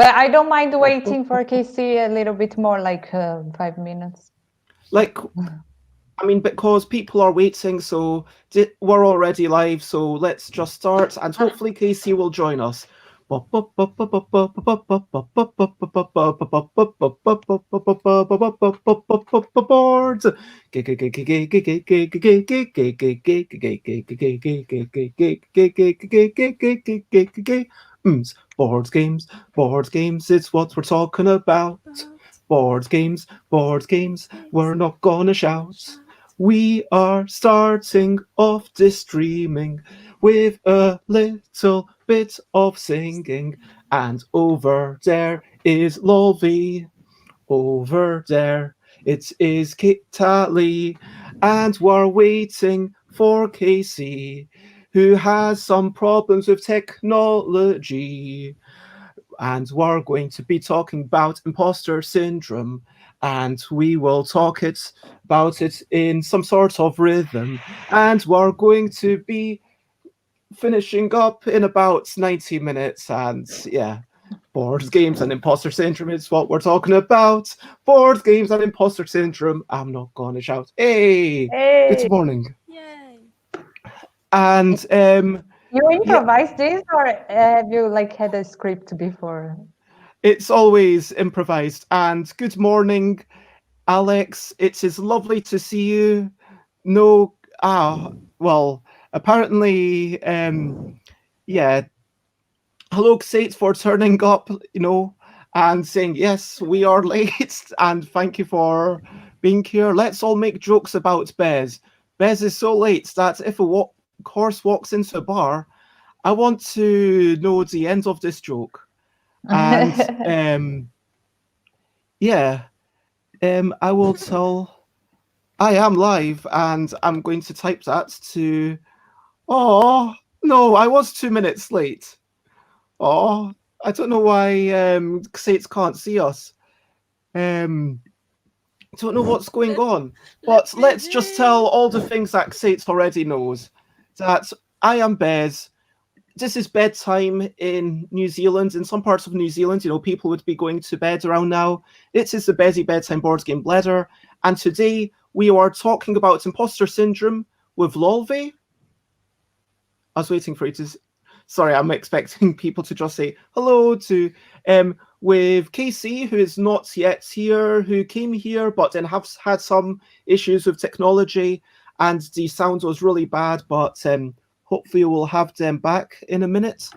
But I don't mind waiting for Casey a little bit more, like 5 minutes. Like, I mean, because people are waiting, so we're already live, so let's just start, and hopefully Casey will join us. Boards. Board games, it's what we're talking about. Board games, we're not gonna shout. We are starting off this streaming with a little bit of singing. And over there is LolV. Over there it is Tali. And we're waiting for Casey, who has some problems with technology. And we're going to be talking about imposter syndrome, and we will talk about it in some sort of rhythm, and we're going to be finishing up in about 90 minutes. And yeah, board games and imposter syndrome is what we're talking about. Board games and imposter syndrome. I'm not gonna shout. Hey, good morning. Yay. And You improvise this, or have you like had a script before? it's always improvised. And good morning, Alex. It is lovely to see you. No, well, apparently, yeah. Hello, Xate, for turning up, and saying, yes, we are late, and thank you for being here. Let's all make jokes about Bez. Bez is so late that if a horse walks into a bar, I want to know the end of this joke. And, yeah, I will tell... I am live, and I'm going to type that to... Oh, no, I was 2 minutes late. Oh, I don't know why Xates can't see us. Don't know what's going on. But let's just tell all the things that Xates already knows. That I am Bez. This is bedtime in New Zealand. In some parts of New Zealand, people would be going to bed around now. It is the Bezzy Bedtime Board Game Bladder. And today we are talking about imposter syndrome with LolV. I was waiting for you to... Sorry, I'm expecting people to just say hello to with Casey, who is not yet here, who came here but then have had some issues with technology, and the sound was really bad, but hopefully we'll have them back in a minute.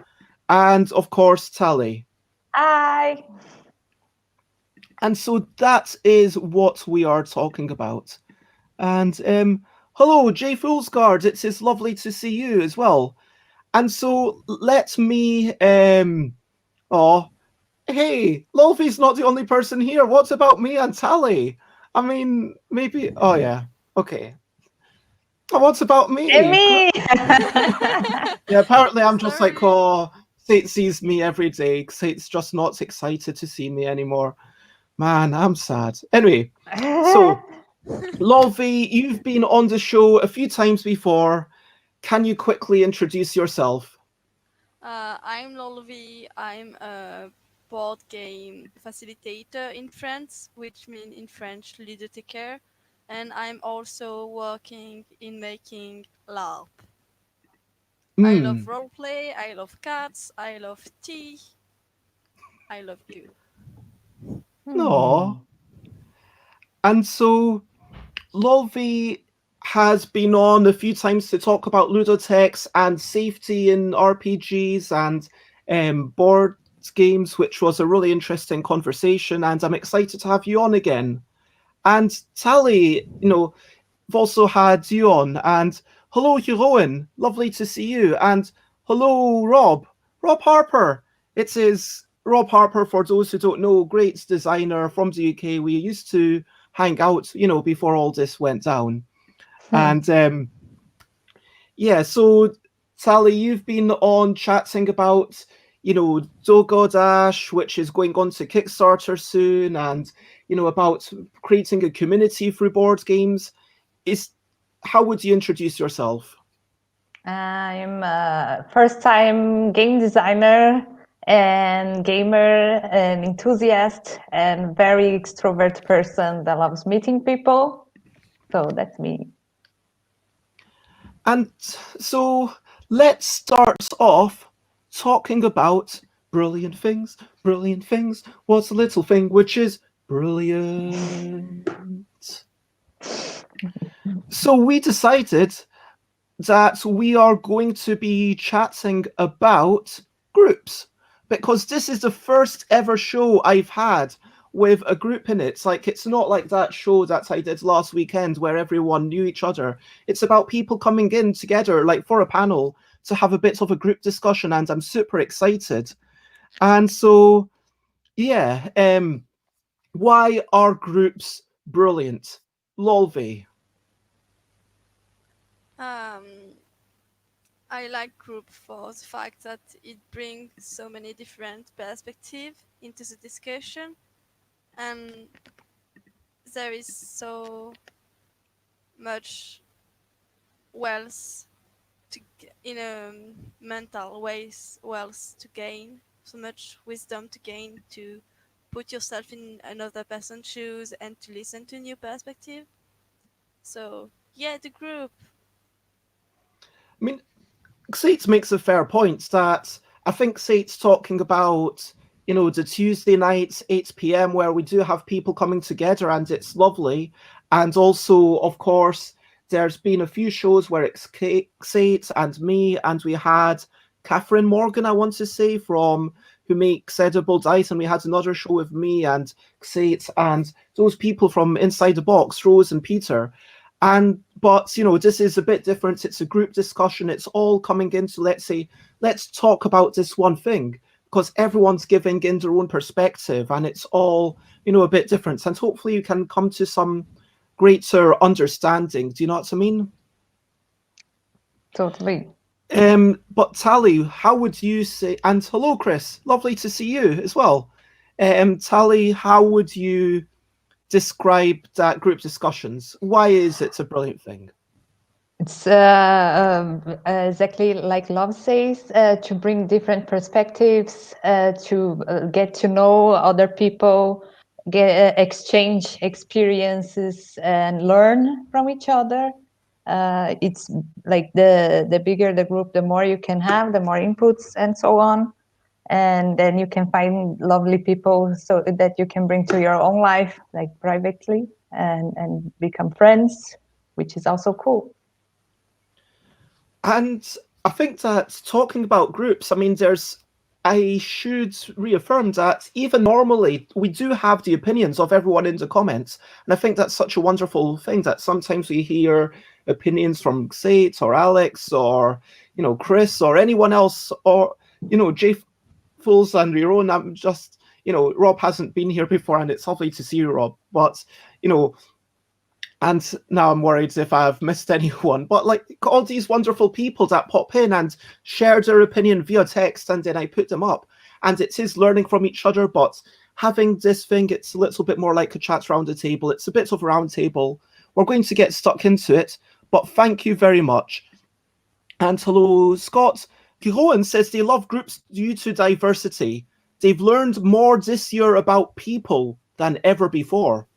And of course, Tali. Hi. And so that is what we are talking about. And hello, Jay Foolsguard. It is lovely to see you as well. And so let me, oh, hey, LolV's not the only person here. What about me and Tali? I mean, maybe, oh yeah, okay. Oh, what about me? And me! Yeah, apparently I'm just like, oh, Sate sees me every day. Sate's just not excited to see me anymore. Man, I'm sad. Anyway, so, LolV, you've been on the show a few times before. Can you quickly introduce yourself? I'm LolV. I'm a board game facilitator in France, which means in French ludothèque, and I'm also working in making LARP. I love roleplay, I love cats, I love tea, I love you. Aww. And so, LolV has been on a few times to talk about ludotechs and safety in RPGs and board games, which was a really interesting conversation, and I'm excited to have you on again. And Tali, I've also had you on, and hello, Heroine, lovely to see you, and hello, Rob Harper. It is Rob Harper, for those who don't know, great designer from the UK. We used to hang out, before all this went down. And yeah, so Tali, you've been on chatting about, Dogo Dash, which is going on to Kickstarter soon, and about creating a community through board games. How would you introduce yourself? I'm a first-time game designer and gamer and enthusiast and very extrovert person that loves meeting people. So that's me. And so let's start off talking about brilliant things. Brilliant things. What's a little thing which is brilliant? So we decided that we are going to be chatting about groups, because this is the first ever show I've had with a group in it. Like, it's not like that show that I did last weekend where everyone knew each other. It's about people coming in together, like for a panel, to have a bit of a group discussion, and I'm super excited. And so, yeah, why are groups brilliant? LolV. I like group for the fact that it brings so many different perspectives into the discussion, and there is so much wealth in a mental ways wealth to gain, so much wisdom to gain, to put yourself in another person's shoes and to listen to new perspective. So yeah, the group. I mean, Sates makes a fair point that I think Sates talking about, the Tuesday nights, 8 p.m., where we do have people coming together and it's lovely. And also, of course, there's been a few shows where it's Sates and me, and we had Catherine Morgan, I want to say, from who makes Edible Dice, and we had another show with me and Sates and those people from Inside the Box, Rose and Peter. But this is a bit different. It's a group discussion. It's all coming into, let's talk about this one thing, because everyone's giving in their own perspective, and it's all, a bit different. And hopefully you can come to some greater understanding. Do you know what I mean? Totally. But Tali, how would you say, and hello, Chris, lovely to see you as well. Tali, how would you describe that group discussions? Why is it a brilliant thing? It's exactly like LolV says, to bring different perspectives, to get to know other people, exchange experiences, and learn from each other. It's like the bigger the group, the more you can have, the more inputs and so on. And then you can find lovely people so that you can bring to your own life, like privately, and become friends, which is also cool. And I think that talking about groups, I should reaffirm that even normally we do have the opinions of everyone in the comments. And I think that's such a wonderful thing that sometimes we hear opinions from Sate or Alex or, Chris or anyone else, or, Jay Fools and your own. I'm just, Rob hasn't been here before, and it's lovely to see you, Rob. But, and now I'm worried if I've missed anyone. But like all these wonderful people that pop in and share their opinion via text, and then I put them up. And it is learning from each other, but having this thing, it's a little bit more like a chat round the table. It's a bit of a round table. We're going to get stuck into it, but thank you very much. And hello, Scott. Kiroan says they love groups due to diversity. They've learned more this year about people than ever before.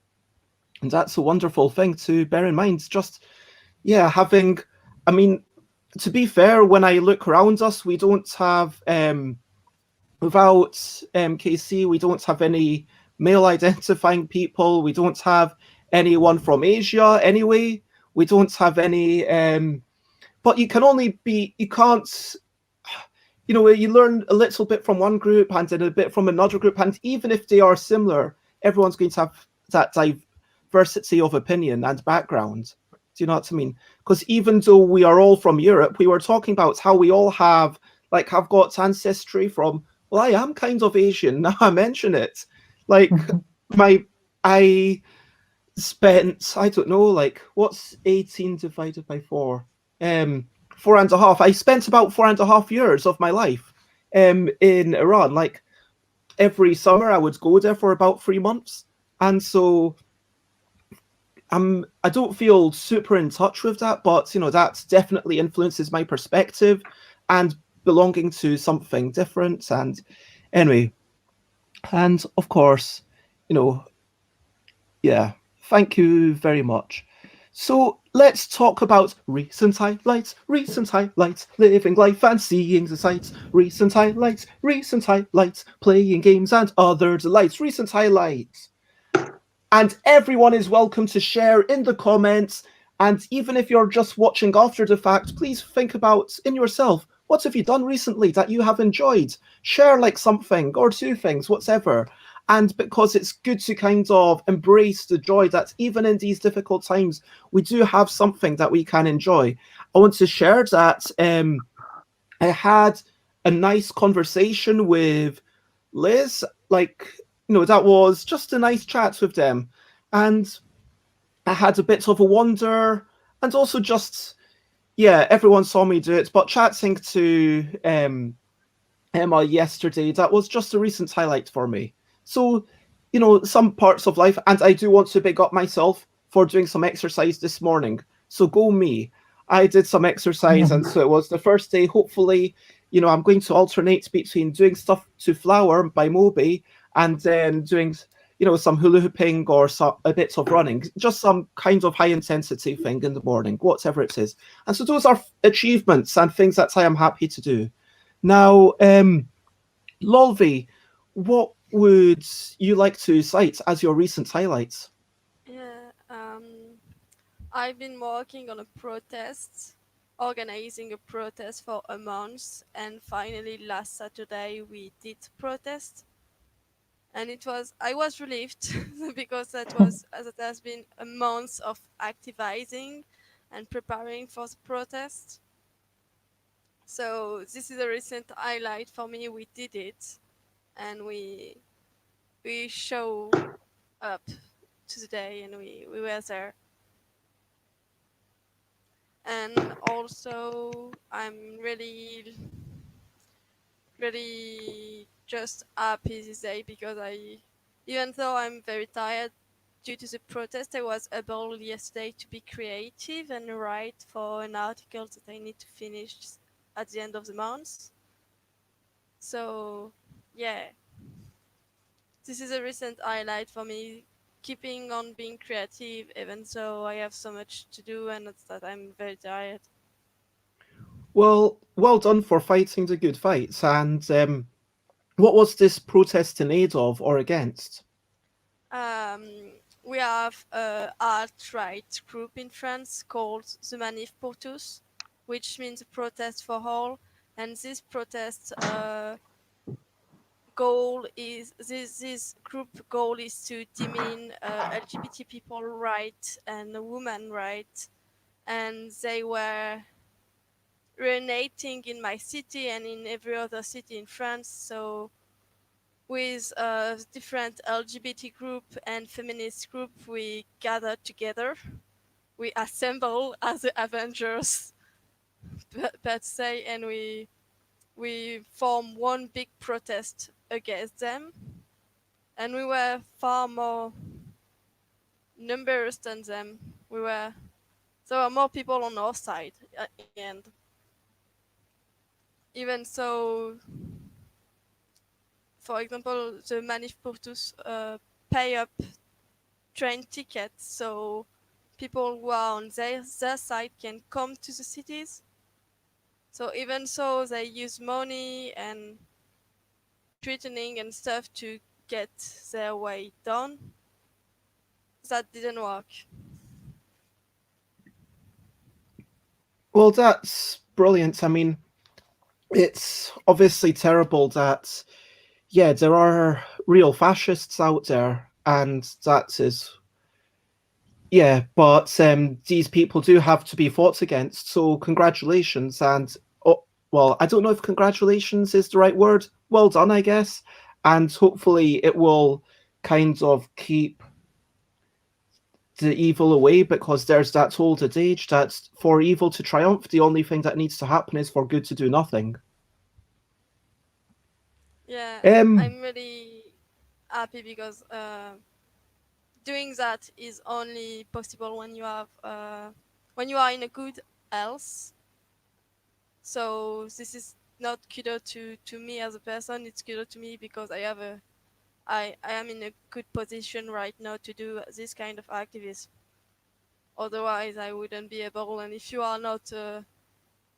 And that's a wonderful thing to bear in mind. Just, yeah, having, to be fair, when I look around us, we don't have, without KC, we don't have any male identifying people. We don't have anyone from Asia anyway. We don't have any, but you can only be, you can't, you learn a little bit from one group and then a bit from another group. And even if they are similar, everyone's going to have that diversity of opinion and background. Do you know what I mean? Because even though we are all from Europe, we were talking about how we all have got ancestry from, well, I am kind of Asian, now I mention it. Like, I spent, I don't know, what's 18 divided by 4? 4.5. I spent about 4.5 years of my life in Iran. Like, every summer I would go there for about 3 months. And so I don't feel super in touch with that, but that definitely influences my perspective and belonging to something different. And Anyway, and of course, you know, yeah, thank you very much. So let's talk about recent highlights, living life and seeing the sights, recent highlights, playing games and other delights, recent highlights. And everyone is welcome to share in the comments. And even if you're just watching after the fact, please think about in yourself, what have you done recently that you have enjoyed? Share like something or two things, whatever. And because it's good to kind of embrace the joy that even in these difficult times, we do have something that we can enjoy. I want to share that I had a nice conversation with Liz, like, that was just a nice chat with them. And I had a bit of a wonder, and also just, yeah, everyone saw me do it, but chatting to Emma yesterday, that was just a recent highlight for me. So, some parts of life, and I do want to big up myself for doing some exercise this morning. So go me. I did some exercise, and so it was the first day. Hopefully, I'm going to alternate between doing stuff to Flower by Moby and then doing, some hula hooping or a bit of running, just some kind of high intensity thing in the morning, whatever it is. And so those are achievements and things that I am happy to do. Now, LolV, what would you like to cite as your recent highlights? Yeah, I've been working on a protest, organizing a protest for a month, and finally last Saturday we did protest, and I was relieved because that has been a month of activizing and preparing for the protest. So this is a recent highlight for me. We did it, and we show up to the day, and we were there. And also, I'm really just happy this day because even though I'm very tired due to the protest, I was able yesterday to be creative and write for an article that I need to finish at the end of the month. So, yeah, this is a recent highlight for me, keeping on being creative even though I have so much to do and it's that I'm very tired. Well done for fighting the good fights. And what was this protest in aid of or against? We have a alt-right group in France called the Manif pour tous, which means protest for all. And this protest goal is this group goal is to demean LGBT people right and women right. And they were resonating in my city and in every other city in France. So with different LGBT group and feminist group, we gathered together. We assemble as the Avengers, per se, and we form one big protest against them. And we were far more numerous than them. There were more people on our side in the end. Even so, for example, the Manif pour tous pay up train tickets so people who are on their side can come to the cities. So even so, they use money and threatening and stuff to get their way done. That didn't work. Well, that's brilliant. I mean, it's obviously terrible that, yeah, there are real fascists out there, and that is, yeah, but these people do have to be fought against. So congratulations, and well, I don't know if congratulations is the right word. Well done, I guess, and hopefully it will kind of keep the evil away, because there's that old adage that for evil to triumph, the only thing that needs to happen is for good to do nothing. Yeah, Um, I'm really happy because doing that is only possible when you are in a good health. So this is not kudo to me as a person. It's kudo to me because I am in a good position right now to do this kind of activism. Otherwise, I wouldn't be able. And if you are not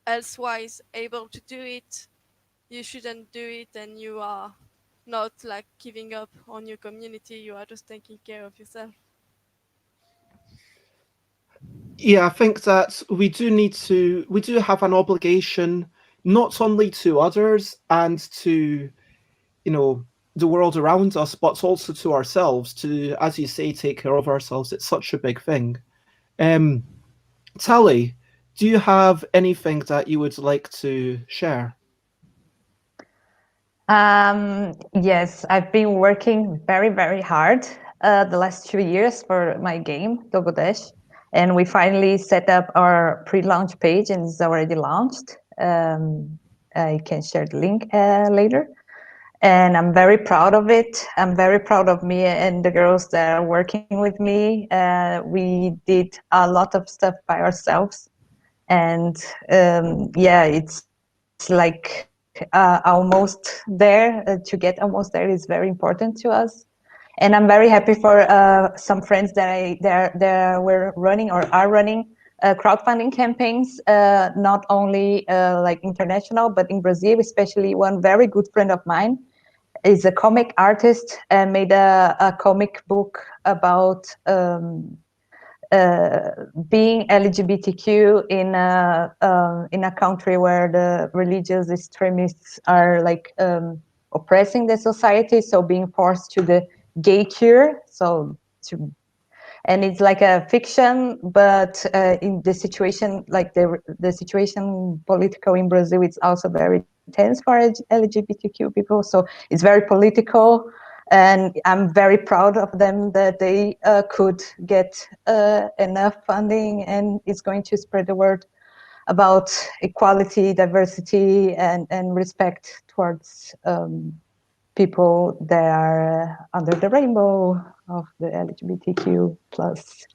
elsewise able to do it, you shouldn't do it, and you are not like giving up on your community. You are just taking care of yourself. Yeah, I think that we do have an obligation not only to others and to, the world around us, but also to ourselves to, as you say, take care of ourselves. It's such a big thing. Tali, do you have anything that you would like to share? Yes, I've been working very, very hard the last 2 years for my game, Double Dash. And we finally set up our pre-launch page and it's already launched. I can share the link later. And I'm very proud of it. I'm very proud of me and the girls that are working with me. We did a lot of stuff by ourselves. And yeah, it's like almost there. To get almost there is very important to us. And I'm very happy for some friends that were running or are running crowdfunding campaigns, not only like international, but in Brazil, especially one very good friend of mine is a comic artist and made a comic book about being LGBTQ in a country where the religious extremists are like oppressing the society, so being forced to the gay cure. And it's like a fiction, but in the situation, like the situation political in Brazil, it's also very tense for LGBTQ people. So it's very political, and I'm very proud of them that they could get enough funding, and it's going to spread the word about equality, diversity, and respect towards people that are under the rainbow of the LGBTQ plus.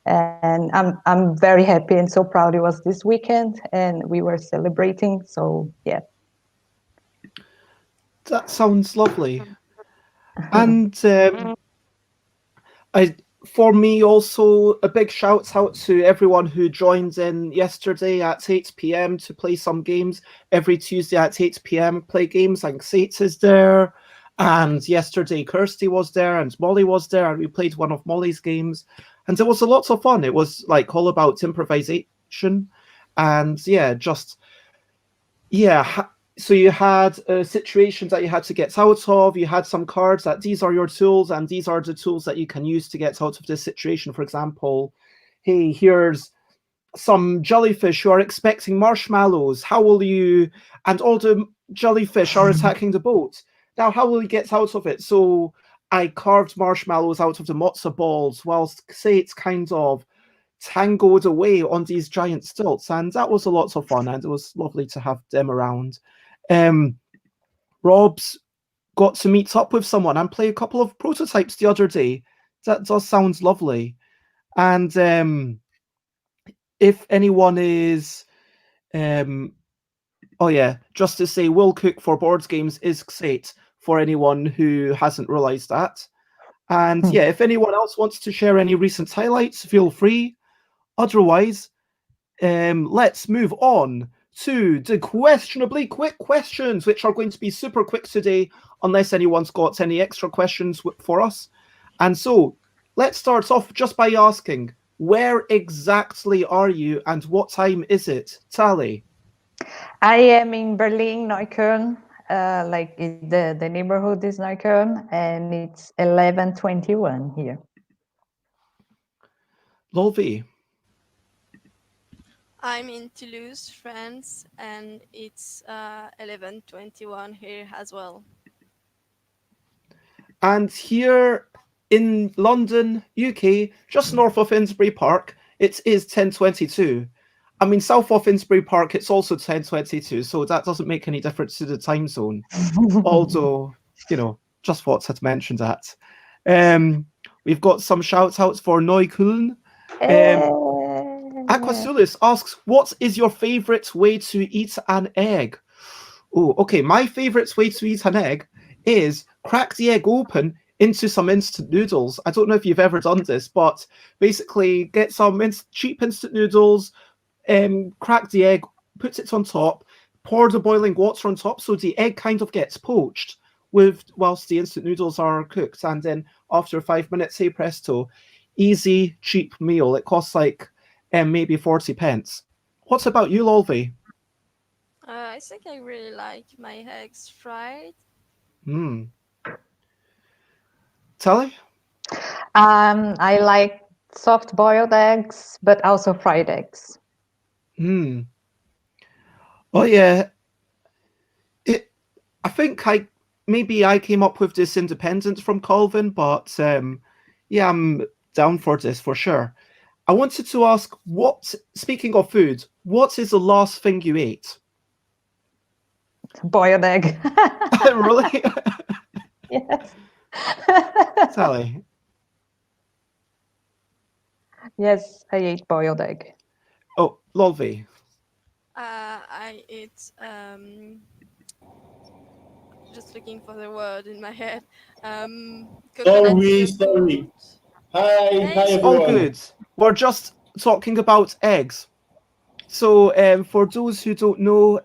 And I'm very happy and so proud. It was this weekend and we were celebrating. So yeah. That sounds lovely. And for me also, a big shout out to everyone who joined in yesterday at 8 p.m. to play some games. Every Tuesday at 8 p.m. play games. And Sates is there. And yesterday Kirsty was there and Molly was there. And we played one of Molly's games. And it was a lot of fun. It was like all about improvisation. And so you had situations that you had to get out of. You had some cards that these are your tools and these are the tools that you can use to get out of this situation. For example, hey, here's some jellyfish who are expecting marshmallows. How will you... And all the jellyfish are attacking the boat. Now, how will you get out of it? So I carved marshmallows out of the matzo balls whilst, say, it's kind of tangled away on these giant stilts. And that was a lot of fun. And it was lovely to have them around. Rob's got to meet up with someone and play a couple of prototypes the other day. That does sound lovely. And if anyone is oh yeah, just to say, Will Cook for Board Games is Xate, for anyone who hasn't realized that. And yeah, if anyone else wants to share any recent highlights, feel free. Otherwise, let's move on to the questionably quick questions, which are going to be super quick today, unless anyone's got any extra questions for us. And so let's start off just by asking, where exactly are you and what time is it? Tali? I am in Berlin, Neukölln, like the neighborhood is Neukölln, and it's 11:21 here. LolV? I'm in Toulouse, France, and it's 11:21 here as well. And here in London, UK, just north of Finsbury Park, it is 10:22. I mean, south of Finsbury Park, it's also 10:22, so that doesn't make any difference to the time zone. Although, just thought I'd mention that. We've got some shout-outs for Neukölln. Aquasulis asks, what is your favorite way to eat an egg? Oh, okay. My favourite way to eat an egg is crack the egg open into some instant noodles. I don't know if you've ever done this, but basically get some cheap instant noodles, crack the egg, put it on top, pour the boiling water on top so the egg kind of gets poached whilst the instant noodles are cooked, and then after 5 minutes, hey presto, easy, cheap meal. It costs like maybe 40 pence. What about you, LolV? I think I really like my eggs fried. Tali? I like soft boiled eggs, but also fried eggs. Oh yeah, I think maybe I came up with this independent from Colvin, but yeah, I'm down for this for sure. I wanted to ask, speaking of food, what is the last thing you ate? Boiled egg. Really? Yes. Tali? Yes, I ate boiled egg. Oh, LolV. I eat just looking for the word in my head. Coconut Sorry. yogurt. Hi Hey, All everyone. good. We're just talking about eggs. So for those who don't know,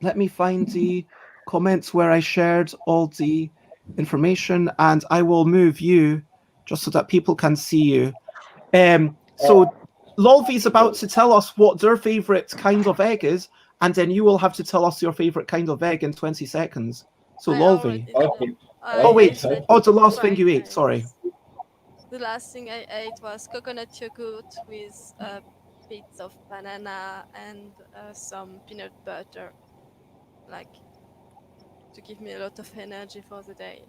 let me find the comments where I shared all the information, and I will move you just so that people can see you. So LolV's about to tell us what their favorite kind of egg is, and then you will have to tell us your favorite kind of egg in 20 seconds. So I LolV. already Okay. know. Oh I wait, ate oh the last thing fried you ate, sorry. eggs. The last thing I ate was coconut yogurt with bits of banana and some peanut butter, like to give me a lot of energy for the day.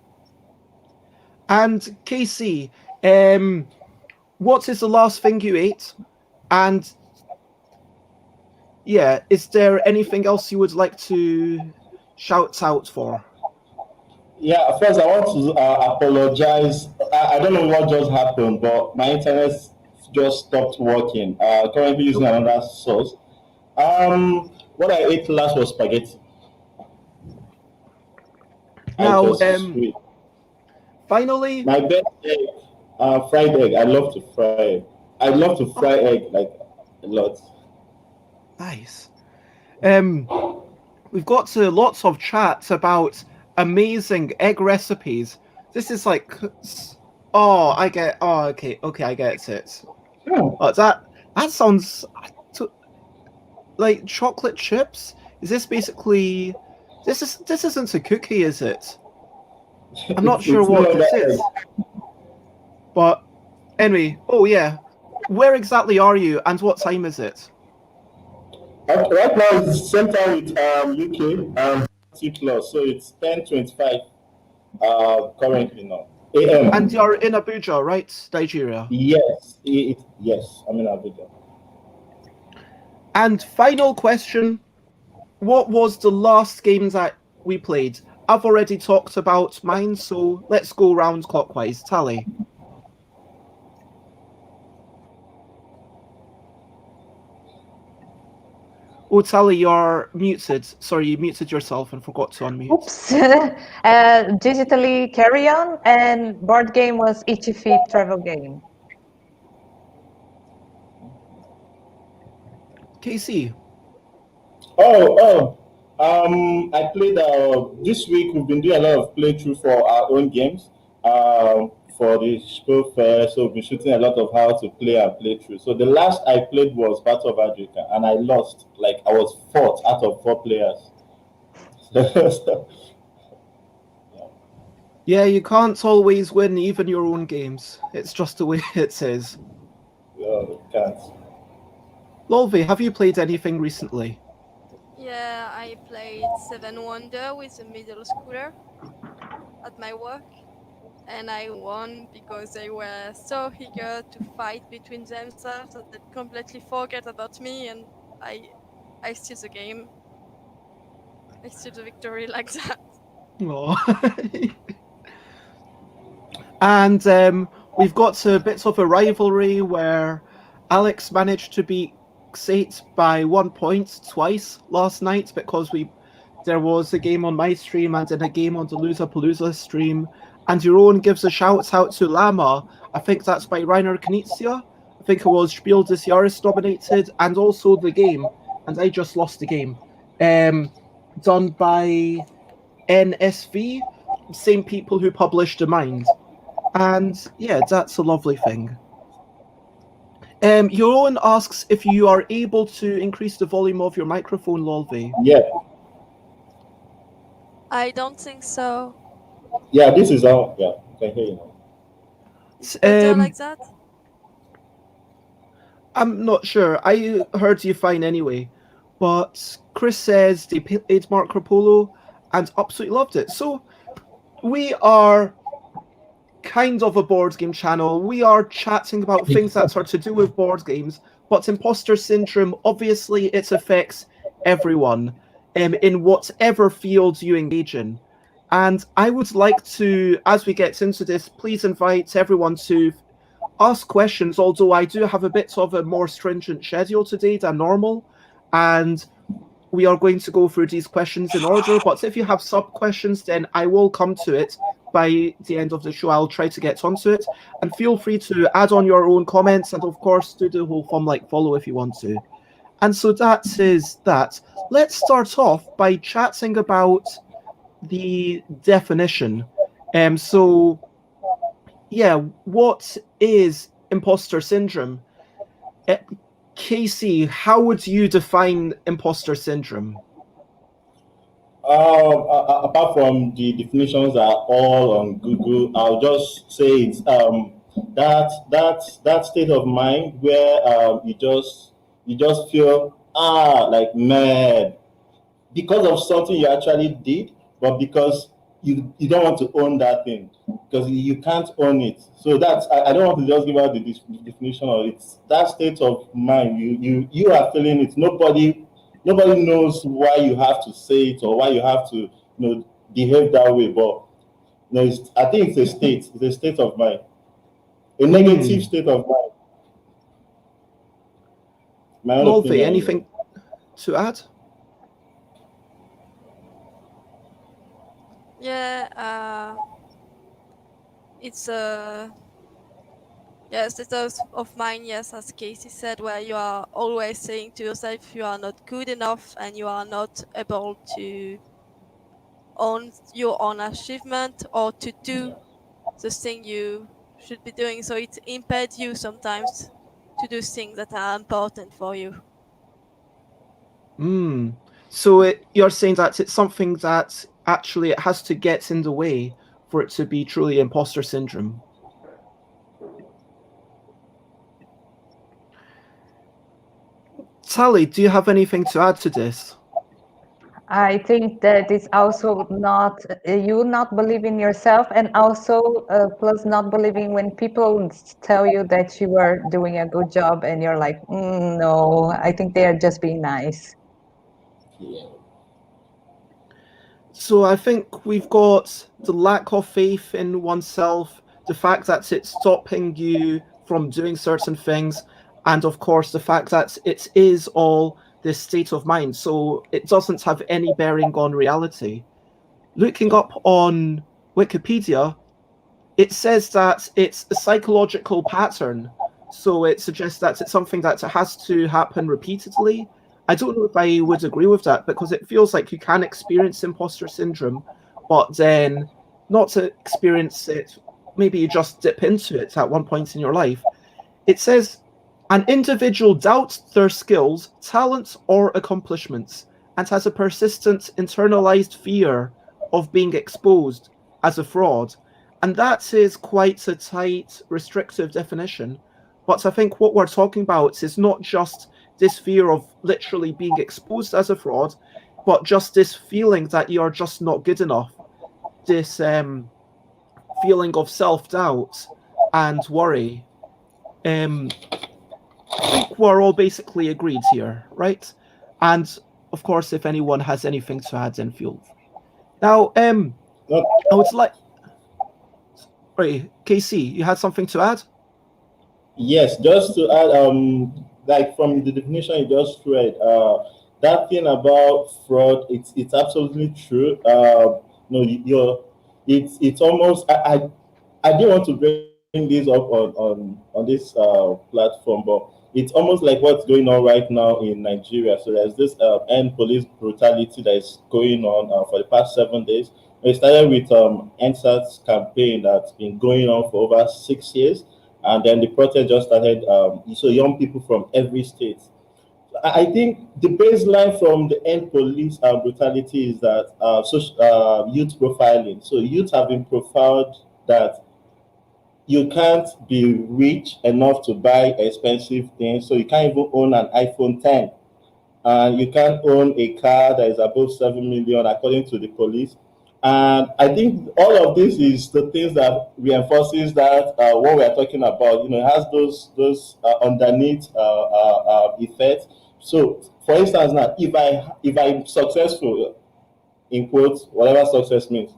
And Casey, what is the last thing you ate? And yeah, is there anything else you would like to shout out for? Yeah, first I want to apologize. I don't know what just happened, but my internet just stopped working. Currently using another source. What I ate last was spaghetti. I Now, just finally, my best egg, fried egg. I love to fry egg. I love to fry egg like a lot. nice. We've got to lots of chats about amazing egg recipes. This is like, I get. Oh, okay, I get it. Oh, that sounds like chocolate chips. Is this basically? This isn't a cookie, is it? I'm not sure It's no what longer this is. But anyway, oh yeah, where exactly are you, and what time is it? Right now it's same time with UK 2 plus, so it's 10:25 currently now. And AM. you're in Abuja, right, Nigeria? Yes, yes, I'm in Abuja. And final question, what was the last game that we played? I've already talked about mine, so let's go round clockwise. Tali. Oh, Tali, you're muted. Sorry, you muted yourself and forgot to unmute. Oops. Digitally Carry On, and board game was Itchy Feet Travel Game. Casey. I played this week. We've been doing a lot of playthrough for our own games for the school fair. So we've been shooting a lot of how to play and play through. So the last I played was Battle of Africa, and I lost. Like I was fourth out of 4 players. Yeah, you can't always win even your own games. It's just the way it says. Can't. LolV, have you played anything recently? Yeah, I played Seven Wonder with a middle schooler at my work, and I won because they were so eager to fight between themselves that they completely forget about me, and I steal the game. I steal the victory like that. Aww. And we've got a bit of a rivalry where Alex managed to beat Sate by 1 point twice last night because we there was a game on my stream and then a game on the Lollapalooza stream. And your own gives a shout out to Llama. I think that's by Rainer Knizia. I think it was Spiel des Jahres nominated, and also the game. And I just lost the game. Done by NSV, same people who published The Mind. And yeah, that's a lovely thing. Yoron asks if you are able to increase the volume of your microphone, LolV. Yeah. I don't think so. Yeah, this is how. Yeah, I can hear you now. Is it better like that? I'm not sure. I heard you fine anyway. But Chris says they played Marco Polo and absolutely loved it. So we are kind of a board game channel. We are chatting about things that are to do with board games, but imposter syndrome, obviously it affects everyone in whatever field you engage in. And I would like to, as we get into this, please invite everyone to ask questions, although I do have a bit of a more stringent schedule today than normal, and we are going to go through these questions in order, but if you have sub-questions, then I will come to it by the end of the show. I'll try to get onto it, and feel free to add on your own comments, and of course do the whole thumb-like follow if you want to. And so that is that. Let's start off by chatting about the definition. So yeah, what is imposter syndrome? Casey, how would you define imposter syndrome? Apart from the definitions are all on Google, I'll just say it's that state of mind where you just feel like mad because of something you actually did, but because you don't want to own that thing because you can't own it. So that's I don't want to just give out the definition of it. It's that state of mind. You are feeling it. Nobody knows why you have to say it or why you have to behave that way. But I think it's a state. It's a state of mind, a negative state of mind. LolV, anything to add? Yeah, it's a state of mind, yes, as Casey said, where you are always saying to yourself you are not good enough and you are not able to own your own achievement or to do the thing you should be doing. So it impedes you sometimes to do things that are important for you. So you're saying that it's something that actually it has to get in the way for it to be truly imposter syndrome. Tali, do you have anything to add to this? I think that it's also not you not believing yourself, and also plus not believing when people tell you that you are doing a good job and you're like, no, I think they are just being nice. Yeah. So I think we've got the lack of faith in oneself, the fact that it's stopping you from doing certain things, and of course the fact that it is all this state of mind, so it doesn't have any bearing on reality. Looking up on Wikipedia, it says that it's a psychological pattern, so it suggests that it's something that has to happen repeatedly. I don't know if I would agree with that, because it feels like you can experience imposter syndrome, but then not to experience it, maybe you just dip into it at one point in your life. It says, an individual doubts their skills, talents, or accomplishments, and has a persistent internalized fear of being exposed as a fraud. And that is quite a tight, restrictive definition. But I think what we're talking about is not just this fear of literally being exposed as a fraud, but just this feeling that you're just not good enough. This feeling of self-doubt and worry. I think we're all basically agreed here, right? And of course, if anyone has anything to add, then feel free. Now, I would like. Sorry, Casey, you had something to add? Yes, just to add, like from the definition you just read, that thing about fraud, it's absolutely true. No, you're it's almost I didn't want to bring this up on this platform, but it's almost like what's going on right now in Nigeria. So there's this end police brutality that is going on for the past 7 days. It started with NSAT's campaign that's been going on for over 6 years, and then the protest just started. So young people from every state. I think the baseline from the end police brutality is that youth profiling. So youth have been profiled that you can't be rich enough to buy expensive things. So you can't even own an iPhone 10, and you can't own a car that is above 7 million, according to the police. And I think all of this is the things that reinforces that what we are talking about. It has those underneath effects. So, for instance, now if I'm successful, in quotes, whatever success means,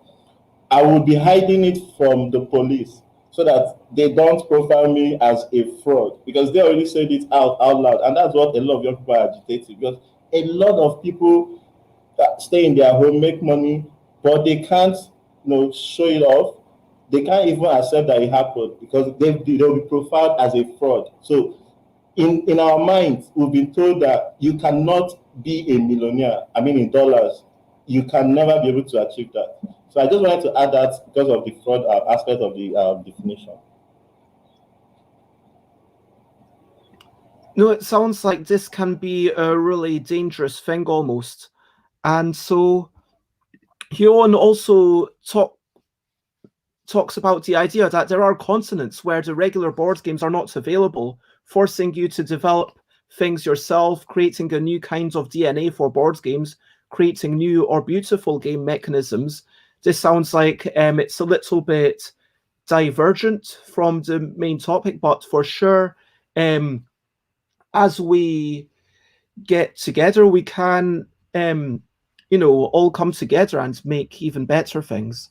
I will be hiding it from the police so that they don't profile me as a fraud, because they already said it out loud. And that's what a lot of young people are agitating, because a lot of people stay in their home, make money, but they can't show it off. They can't even accept that it happened because they'll be profiled as a fraud. So in our minds, we've been told that you cannot be a millionaire. I mean, in dollars, you can never be able to achieve that. So I just wanted to add that because of the fraud aspect of the definition. No, it sounds like this can be a really dangerous thing almost. And so Hyon also talks about the idea that there are continents where the regular board games are not available, forcing you to develop things yourself, creating a new kind of DNA for board games, creating new or beautiful game mechanisms. This sounds like it's a little bit divergent from the main topic, but for sure, as we get together, we can, all come together and make even better things.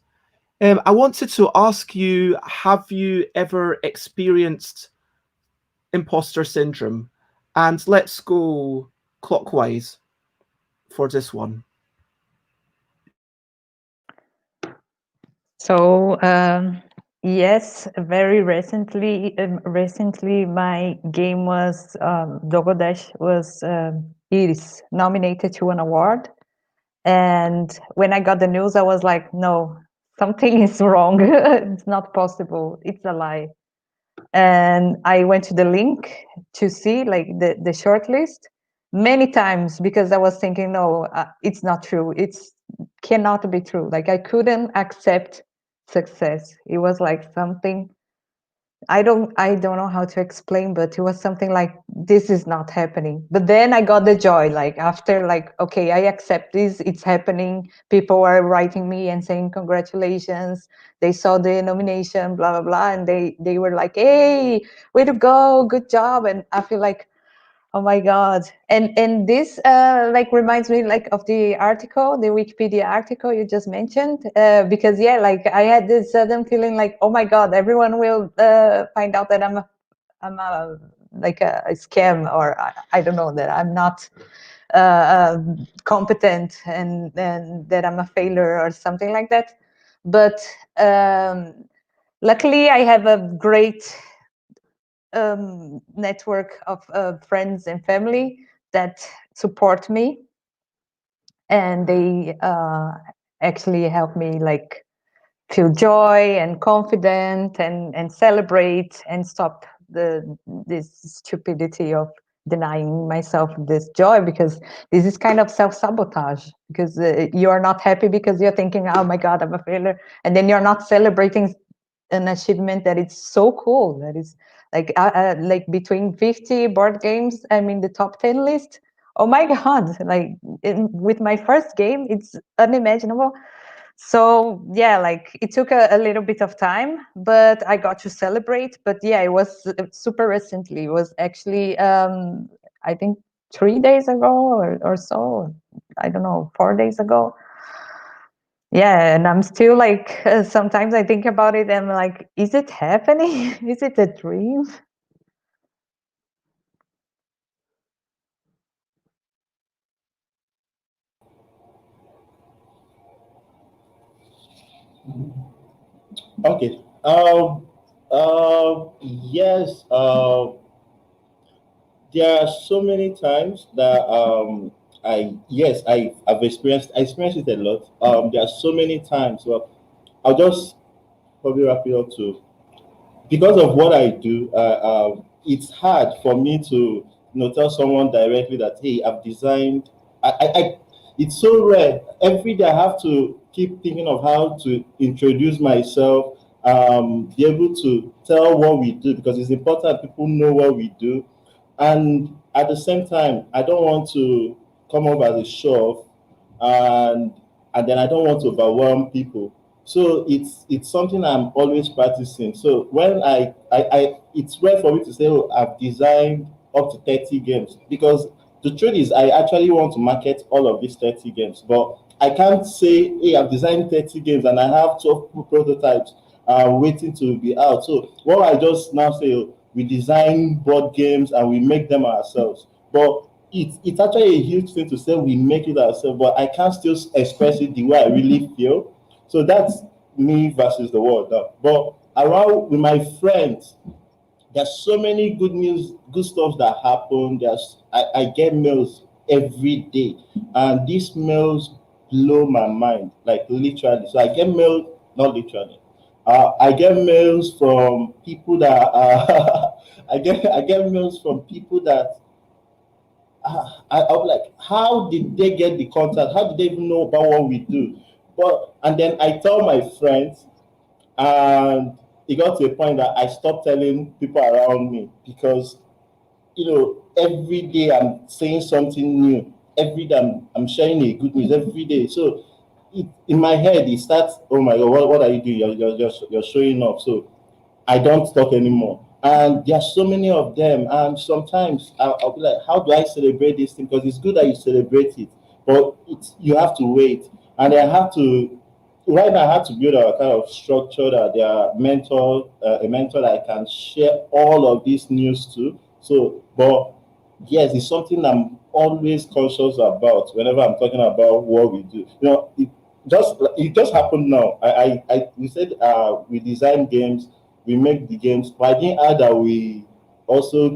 I wanted to ask you, have you ever experienced imposter syndrome? And let's go clockwise for this one. So yes, very recently, my game was Dogodash was is nominated to an award, and when I got the news, I was like, no, something is wrong. It's not possible. It's a lie. And I went to the link to see like the short list many times because I was thinking, no, it's not true. It's cannot be true. Like I couldn't accept success. It was like something I don't know how to explain, but it was something like this is not happening. But then I got the joy, like after like, okay, I accept this, it's happening. People are writing me and saying congratulations. They saw the nomination, blah blah blah, and they were like, hey, way to go, good job. And I feel like, oh my God. And this like reminds me like of the article, the Wikipedia article you just mentioned, because yeah, like I had this sudden feeling like, oh my God, everyone will find out that I'm a like a scam, or I don't know, that I'm not competent and that I'm a failure or something like that. But luckily I have a great network of friends and family that support me, and they actually help me like feel joy and confident and celebrate and stop this stupidity of denying myself this joy, because this is kind of self-sabotage, because you're not happy because you're thinking, oh my God, I'm a failure, and then you're not celebrating an achievement that is so cool, that is like between 50 board games, I'm in the top 10 list. Oh my God, like with my first game, it's unimaginable. So yeah, like it took a little bit of time, but I got to celebrate. But yeah, it was super recently. It was actually I think 3 days ago or so, I don't know, 4 days ago. Yeah, and I'm still like, sometimes I think about it and I'm like, is it happening? Is it a dream? Okay. Yes. There are so many times that I've experienced it a lot. There are so many times. Well, I'll just probably wrap it up to because of what I do. It's hard for me to tell someone directly that hey, I've designed. I it's so rare. Every day I have to keep thinking of how to introduce myself, be able to tell what we do because it's important people know what we do, and at the same time, I don't want to come off as a show off, and then I don't want to overwhelm people. So it's something I'm always practicing. So when it's rare for me to say, oh, I've designed up to 30 games because the truth is I actually want to market all of these 30 games, but I can't say, hey, I've designed 30 games and I have 12 prototypes waiting to be out. So what I just now say, oh, we design board games and we make them ourselves. But it's actually a huge thing to say we make it ourselves, but I can't still express it the way I really feel. So that's me versus the world now. But around with my friends, there's so many good news, good stuff that happen. I get mails every day, and these mails blow my mind, like literally. So I get mail, not literally. I get mails from people that I get mails from people that I'm like, how did they get the contact? How did they even know about what we do? But and then I tell my friends, and it got to a point that I stopped telling people around me because every day I'm saying something new. Every day I'm sharing a good news every day. So in my head it starts, oh my god, what are you doing? You're showing off. So I don't talk anymore. And there are so many of them. And sometimes I'll be like, how do I celebrate this thing? Because it's good that you celebrate it, but you have to wait. And I have to, right now, I have to build a kind of structure that there are a mentor that I can share all of this news to. So, but yes, it's something I'm always conscious about whenever I'm talking about what we do. It just happened now. We said we design games, we make the games, but I didn't add that we also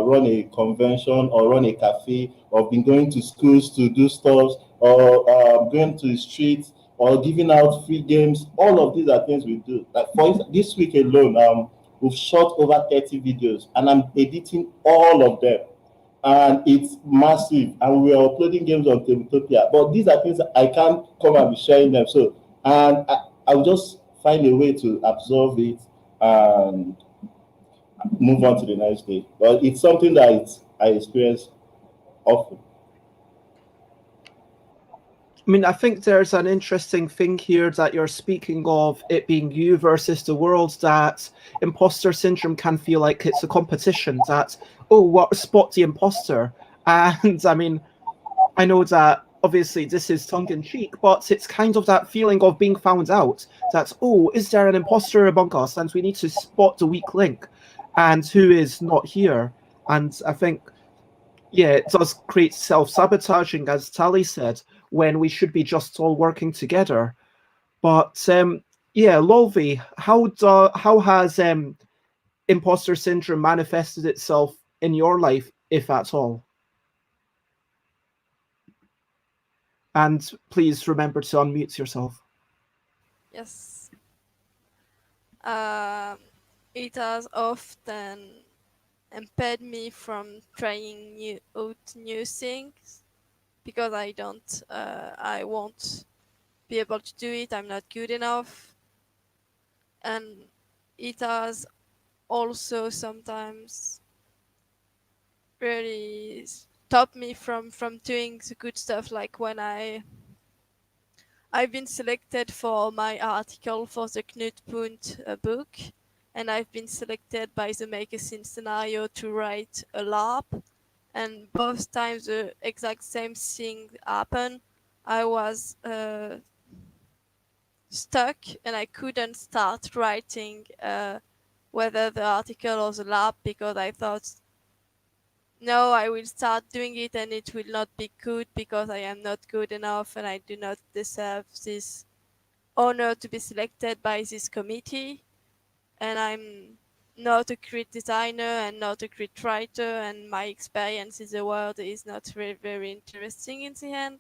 run a convention or run a cafe or been going to schools to do stuff or going to the streets or giving out free games. All of these are things we do. Like for instance, this week alone, we've shot over 30 videos and I'm editing all of them, and it's massive. And we are uploading games on Tabletopia. But these are things that I can't come and be sharing them. So, and I'll just find a way to absorb it and move on to the next day. But it's something that I experience often. I mean, I think there's an interesting thing here that you're speaking of it being you versus the world, that imposter syndrome can feel like it's a competition, that, oh, what spot the imposter? And I mean, I know that obviously this is tongue in cheek, but it's kind of that feeling of being found out, that, oh, is there an imposter among us? And we need to spot the weak link and who is not here. And I think, yeah, it does create self-sabotaging, as Tali said, when we should be just all working together. But yeah, LolV, how has imposter syndrome manifested itself in your life, if at all? And please remember to unmute yourself. Yes. Um, it has often impeded me from trying new things because I won't be able to do it. I'm not good enough, and it has also sometimes really stopped me from doing the good stuff, like when I've been selected for my article for the Knut Punt book, and I've been selected by the Make a Scene scenario to write a LARP, and both times the exact same thing happened. I was stuck and I couldn't start writing whether the article or the LARP because I thought, no, I will start doing it and it will not be good because I am not good enough and I do not deserve this honored to be selected by this committee, and I'm not a great designer and not a great writer, and my experience in the world is not very, very interesting in the end.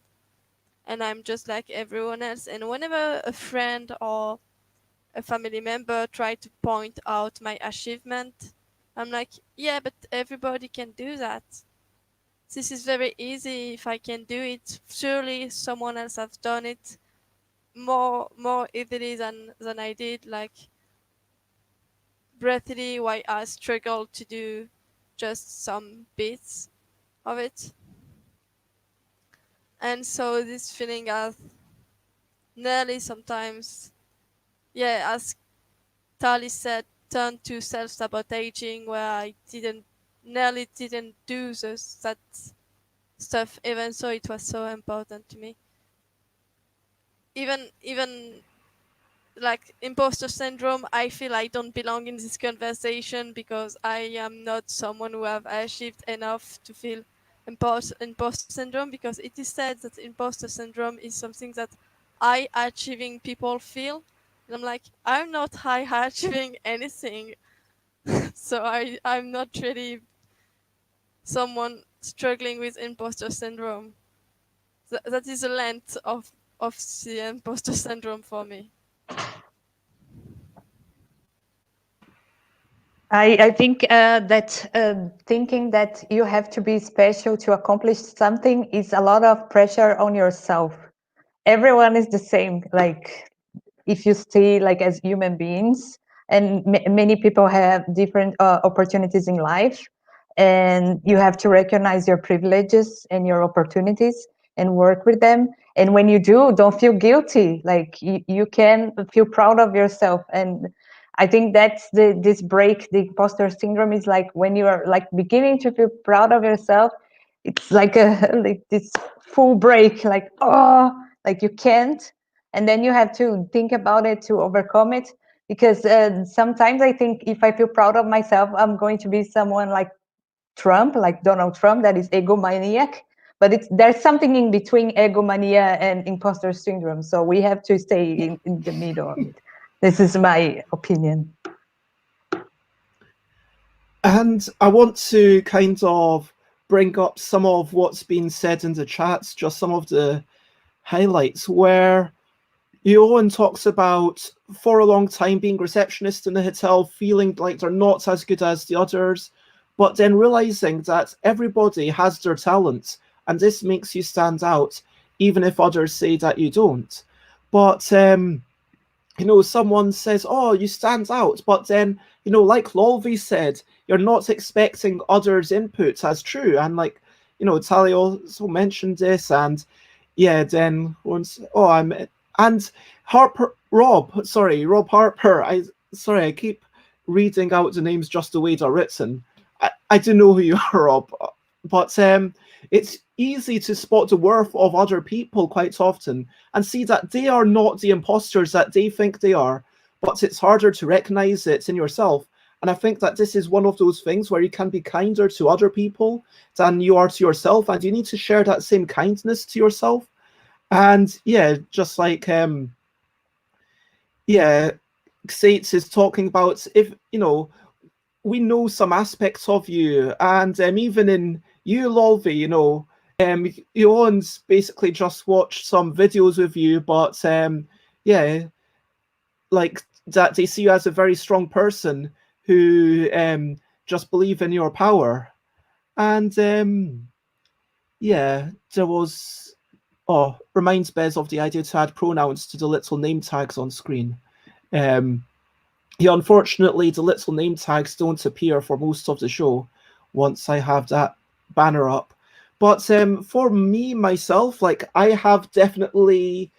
And I'm just like everyone else. And whenever a friend or a family member try to point out my achievement, I'm like, yeah, but everybody can do that. This is very easy. If I can do it, surely someone else has done it more easily than I did. Like breathily, why I struggled to do just some bits of it. And so this feeling of nearly sometimes, yeah, as Tali said, turned to self-sabotaging, where I nearly didn't do that stuff, even so it was so important to me. Even like imposter syndrome, I feel I don't belong in this conversation because I am not someone who have achieved enough to feel imposter syndrome, because it is said that imposter syndrome is something that high achieving people feel. And I'm like, I'm not high achieving anything. So I'm not really someone struggling with imposter syndrome. That is the length of the imposter syndrome for me. I think that thinking that you have to be special to accomplish something is a lot of pressure on yourself. Everyone is the same. Like if you see like as human beings, and many people have different opportunities in life, and you have to recognize your privileges and your opportunities and work with them. And when you do, don't feel guilty. Like you can feel proud of yourself. And I think that's this break, the imposter syndrome is like when you are like beginning to feel proud of yourself, it's like like this full break, like, oh, like you can't. And then you have to think about it to overcome it. Because sometimes I think if I feel proud of myself, I'm going to be someone like Trump, like Donald Trump, that is egomaniac. But there's something in between egomania and imposter syndrome. So we have to stay in the middle of it. This is my opinion. And I want to kind of bring up some of what's been said in the chats, just some of the highlights, where Eoin talks about for a long time being receptionist in the hotel, feeling like they're not as good as the others, but then realizing that everybody has their talents and this makes you stand out, even if others say that you don't. But you know, someone says, oh, you stand out, but then, you know, like LolV said, you're not expecting others' input as true. And like, you know, Tali also mentioned this, and yeah, then once, oh, and Rob Harper, I keep reading out the names just the way they're written. I do know who you are, Rob, but it's easy to spot the worth of other people quite often and see that they are not the imposters that they think they are, but it's harder to recognize it in yourself. And I think that this is one of those things where you can be kinder to other people than you are to yourself, and you need to share that same kindness to yourself. And yeah, just like yeah, Xates is talking about, if you know, we know some aspects of you, and even in you, LolV, you know, Eoin's basically just watched some videos with you, but yeah, like that they see you as a very strong person who just believe in your power. And yeah, there was, oh, reminds Bez of the idea to add pronouns to the little name tags on screen. Yeah, unfortunately, the little name tags don't appear for most of the show once I have that banner up. But for me, myself, like I have definitely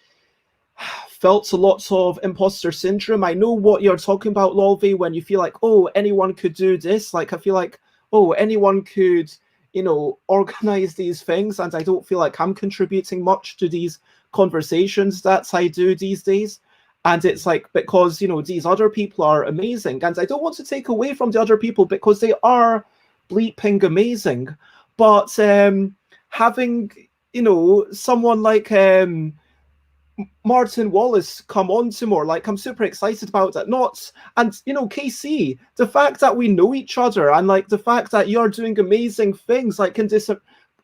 felt a lot of imposter syndrome. I know what you're talking about, LolV, when you feel like, oh, anyone could do this. Like, I feel like, oh, anyone could, you know, organize these things. And I don't feel like I'm contributing much to these conversations that I do these days. And it's like, because, you know, these other people are amazing. And I don't want to take away from the other people because they are bleeping amazing. But having, you know, someone like Martin Wallace come on to more. Like, I'm super excited about that. And KC, the fact that we know each other and like the fact that you're doing amazing things like in this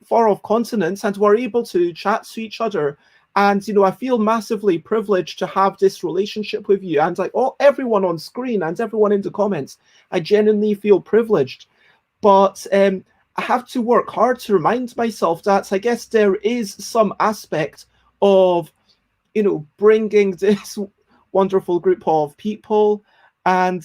far off continents and we're able to chat to each other. And I feel massively privileged to have this relationship with you and like everyone on screen and everyone in the comments. I genuinely feel privileged. But I have to work hard to remind myself that I guess there is some aspect of bringing this wonderful group of people. And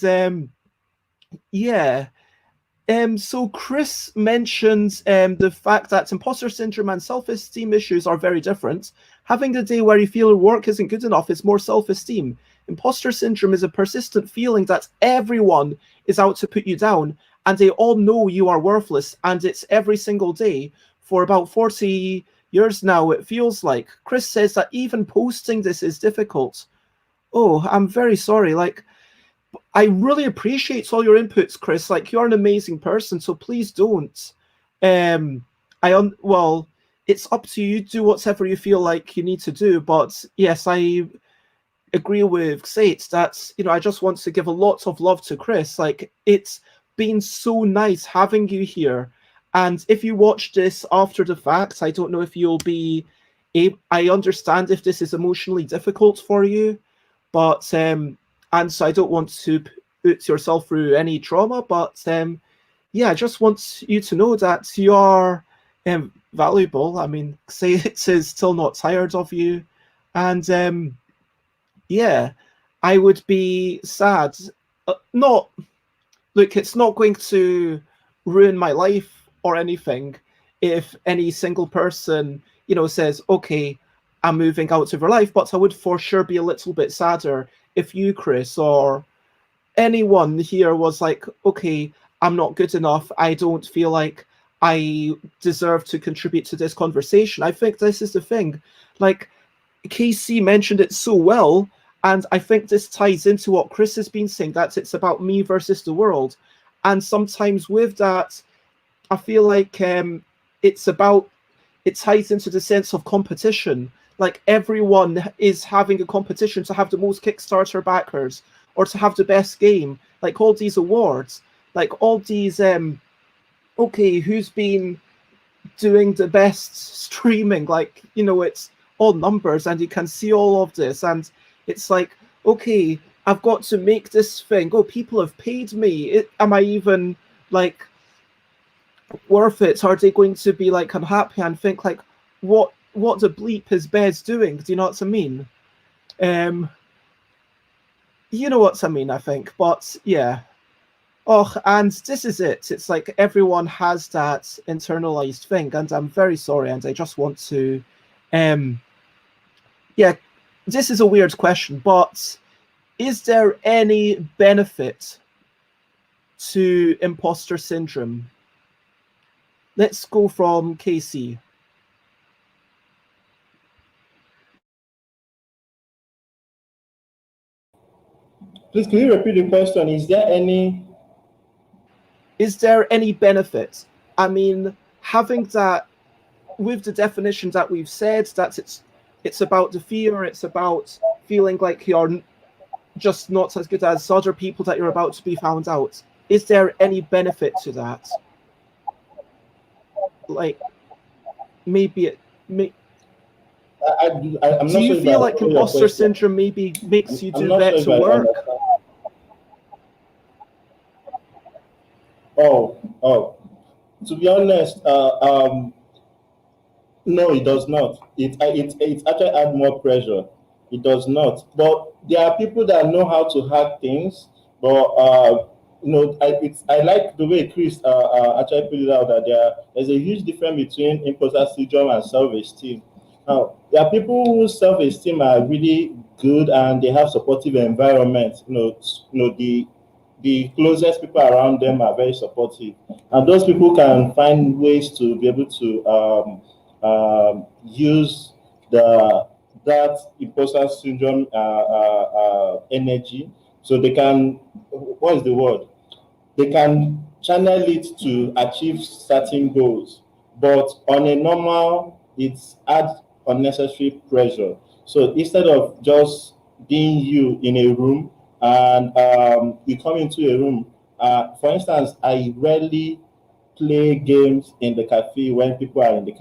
so Chris mentions the fact that imposter syndrome and self-esteem issues are very different. Having a day where you feel your work isn't good enough is more self-esteem. Imposter syndrome is a persistent feeling that everyone is out to put you down and they all know you are worthless, and it's every single day for about 40 years now, it feels like. Chris says that even posting this is difficult. Oh, I'm very sorry. Like, I really appreciate all your inputs, Chris. Like, you're an amazing person, so please don't. Well, it's up to you. Do whatever you feel like you need to do. But yes, I agree with Sate that, I just want to give a lot of love to Chris. Like, it's been so nice having you here. And if you watch this after the fact, I don't know if you'll be I understand if this is emotionally difficult for you, but and so I don't want to put yourself through any trauma, but I just want you to know that you are valuable. I mean, Sate is still not tired of you, and I would be sad. It's not going to ruin my life or anything if any single person, says, okay, I'm moving out of your life, but I would for sure be a little bit sadder if you, Chris, or anyone here was like, okay, I'm not good enough. I don't feel like I deserve to contribute to this conversation. I think this is the thing. Like, KC mentioned it so well, and I think this ties into what Chris has been saying, that it's about me versus the world. And sometimes with that, I feel like it ties into the sense of competition. Like, everyone is having a competition to have the most Kickstarter backers or to have the best game. Like, all these awards, like all these, okay, who's been doing the best streaming? Like, it's all numbers and you can see all of this. And it's like, okay, I've got to make this thing. Oh, people have paid me. Am I even like worth it? Are they going to be like unhappy and think like, what the bleep is Bez doing? Do you know what I mean? You know what I mean, I think. But yeah. Oh, and this is it. It's like everyone has that internalized thing, and I'm very sorry, and I just want to this is a weird question, but is there any benefit to imposter syndrome? Let's go from KC. Please, can you repeat the question? Is there any benefit? I mean, having that, with the definition that we've said, that it's about the fear, it's about feeling like you're just not as good as other people, that you're about to be found out. Is there any benefit to that? Like, maybe it may. I'm not do you feel like imposter syndrome maybe makes you do better work? Oh, to be honest, no, it does not. It actually adds more pressure. It does not. But there are people that know how to hack things. But I like the way Chris actually put it out, that there's a huge difference between imposter syndrome and self-esteem. Now, there are people whose self-esteem are really good and they have supportive environment. The closest people around them are very supportive, and those people can find ways to be able to use that imposter syndrome energy, so they can, what is the word? They can channel it to achieve certain goals. But on a normal, it adds unnecessary pressure. So instead of just being you in a room and you come into a room, for instance, I rarely play games in the cafe when people are in the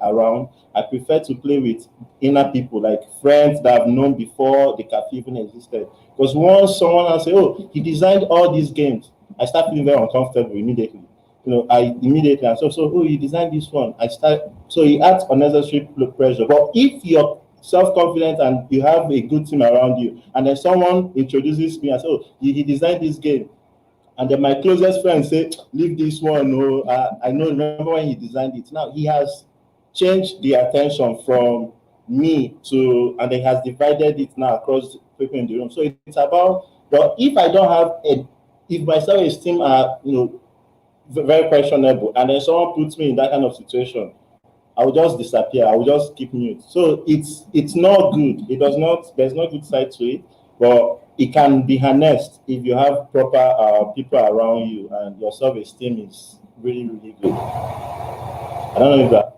around. I prefer to play with inner people, like friends that I've known before the cafe even existed. Because once someone else say, "Oh, he designed all these games," I start feeling very uncomfortable immediately. I immediately and so oh, you designed this one. I start so it adds unnecessary pressure. But if you're self-confident and you have a good team around you, and then someone introduces me and says, "Oh, he designed this game," and then my closest friend say, "Leave this one. Oh, I know. Remember when he designed it? Now he has changed the attention from me to, and he has divided it now across people in the room. So it's about. But if I don't have if my self-esteem are very questionable, and then someone puts me in that kind of situation, I will just disappear. I will just keep mute. So it's not good. It does not. There's no good side to it, but it can be harnessed if you have proper people around you and your self-esteem is really really good. I don't know if that.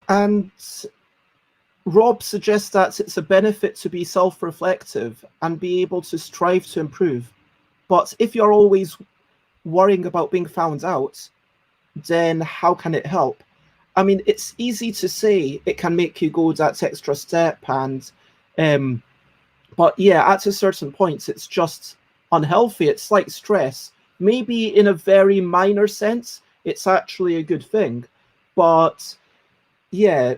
And Rob suggests that it's a benefit to be self-reflective and be able to strive to improve. But if you're always worrying about being found out, then how can it help? I mean, it's easy to say it can make you go that extra step, and but yeah, at a certain point, it's just unhealthy. It's like stress. Maybe in a very minor sense, it's actually a good thing, but yeah,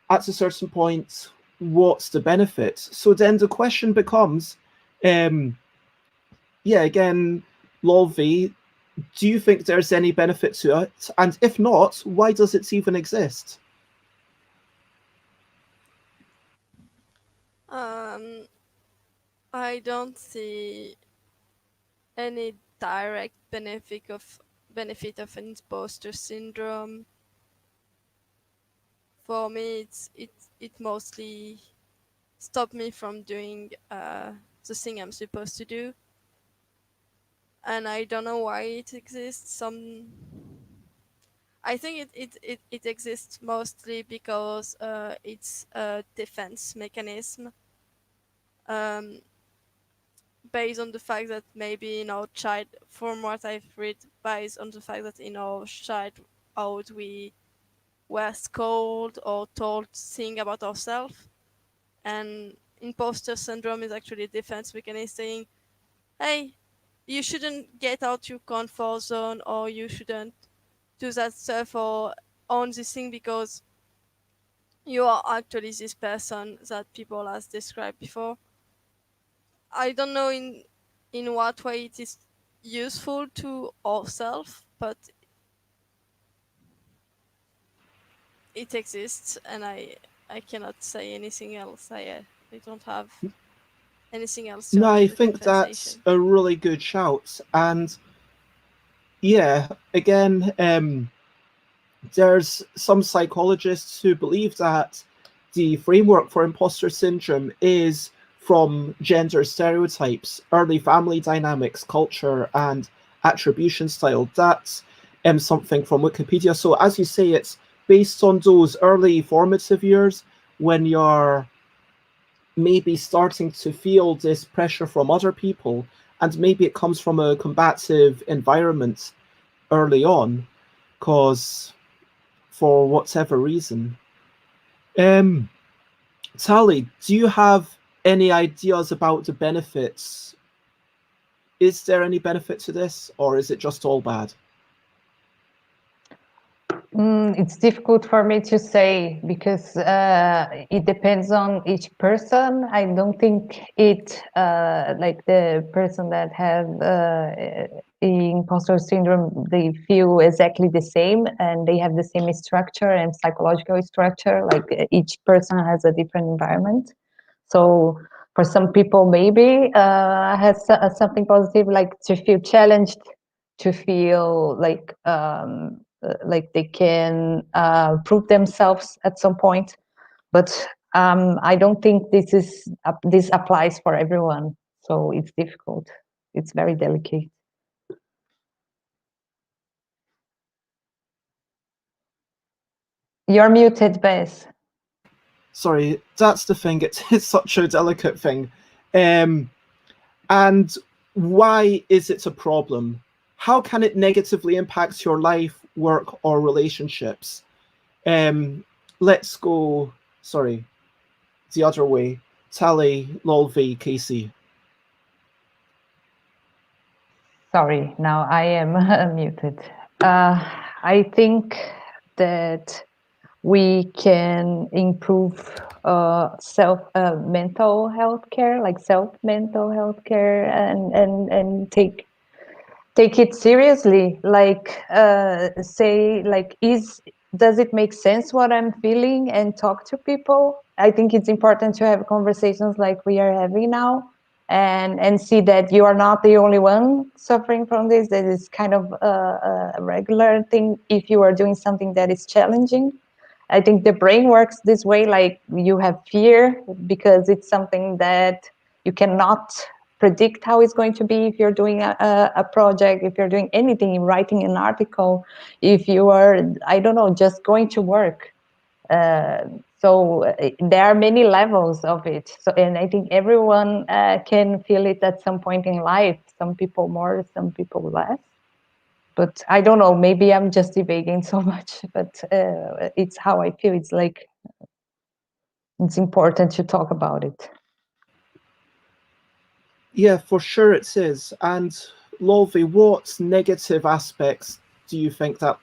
at a certain point, what's the benefit? So then the question becomes, yeah, again, LolV, do you think there's any benefit to it? And if not, why does it even exist? I don't see any direct benefit of imposter syndrome. For me, it mostly stopped me from doing the thing I'm supposed to do, and I don't know why it exists. I think it exists mostly because it's a defense mechanism, um, based on the fact that maybe in our child, from what I've read, based on the fact that in our childhood we were scolded or told to think about ourselves, and imposter syndrome is actually a defense mechanism saying, "Hey, you shouldn't get out your comfort zone, or you shouldn't do that stuff or own this thing because you are actually this person that people has described before." I don't know in what way it is useful to ourselves, but it exists, and I cannot say anything else. I don't have anything else to No, add to I the think that's conversation. a really good shout. And yeah, again, there's some psychologists who believe that the framework for imposter syndrome is from gender stereotypes, early family dynamics, culture, and attribution style. That's something from Wikipedia. So, as you say, it's based on those early formative years when you're maybe starting to feel this pressure from other people, and maybe it comes from a combative environment early on, because for whatever reason. Um, Tali, do you have any ideas about the benefits? Is there any benefit to this, or is it just all bad? It's difficult for me to say because it depends on each person. I don't think it like the person that has imposter syndrome, they feel exactly the same and they have the same structure and psychological structure. Like each person has a different environment. So for some people, maybe has something positive, like to feel challenged, to feel like they can prove themselves at some point. But I don't think this applies for everyone. So it's difficult. It's very delicate. You're muted, Bess. Sorry, that's the thing. It's such a delicate thing. And why is it a problem? How can it negatively impact your life, work, or relationships? Let's go, sorry, the other way. Tali, LolV, Casey. Sorry, now I am muted. I think that we can improve mental health care, like mental health care, and take it seriously. Like say, like, does it make sense what I'm feeling, and talk to people. I think it's important to have conversations like we are having now, and see that you are not the only one suffering from this. That is kind of a regular thing if you are doing something that is challenging. I think the brain works this way, like you have fear because it's something that you cannot predict how it's going to be if you're doing a project, if you're doing anything, writing an article, if you are, I don't know, just going to work. So there are many levels of it. So, and I think everyone can feel it at some point in life. Some people more, some people less. But I don't know, maybe I'm just divaguing so much, but it's how I feel. It's like, it's important to talk about it. Yeah, for sure it is. And LolV, what negative aspects do you think that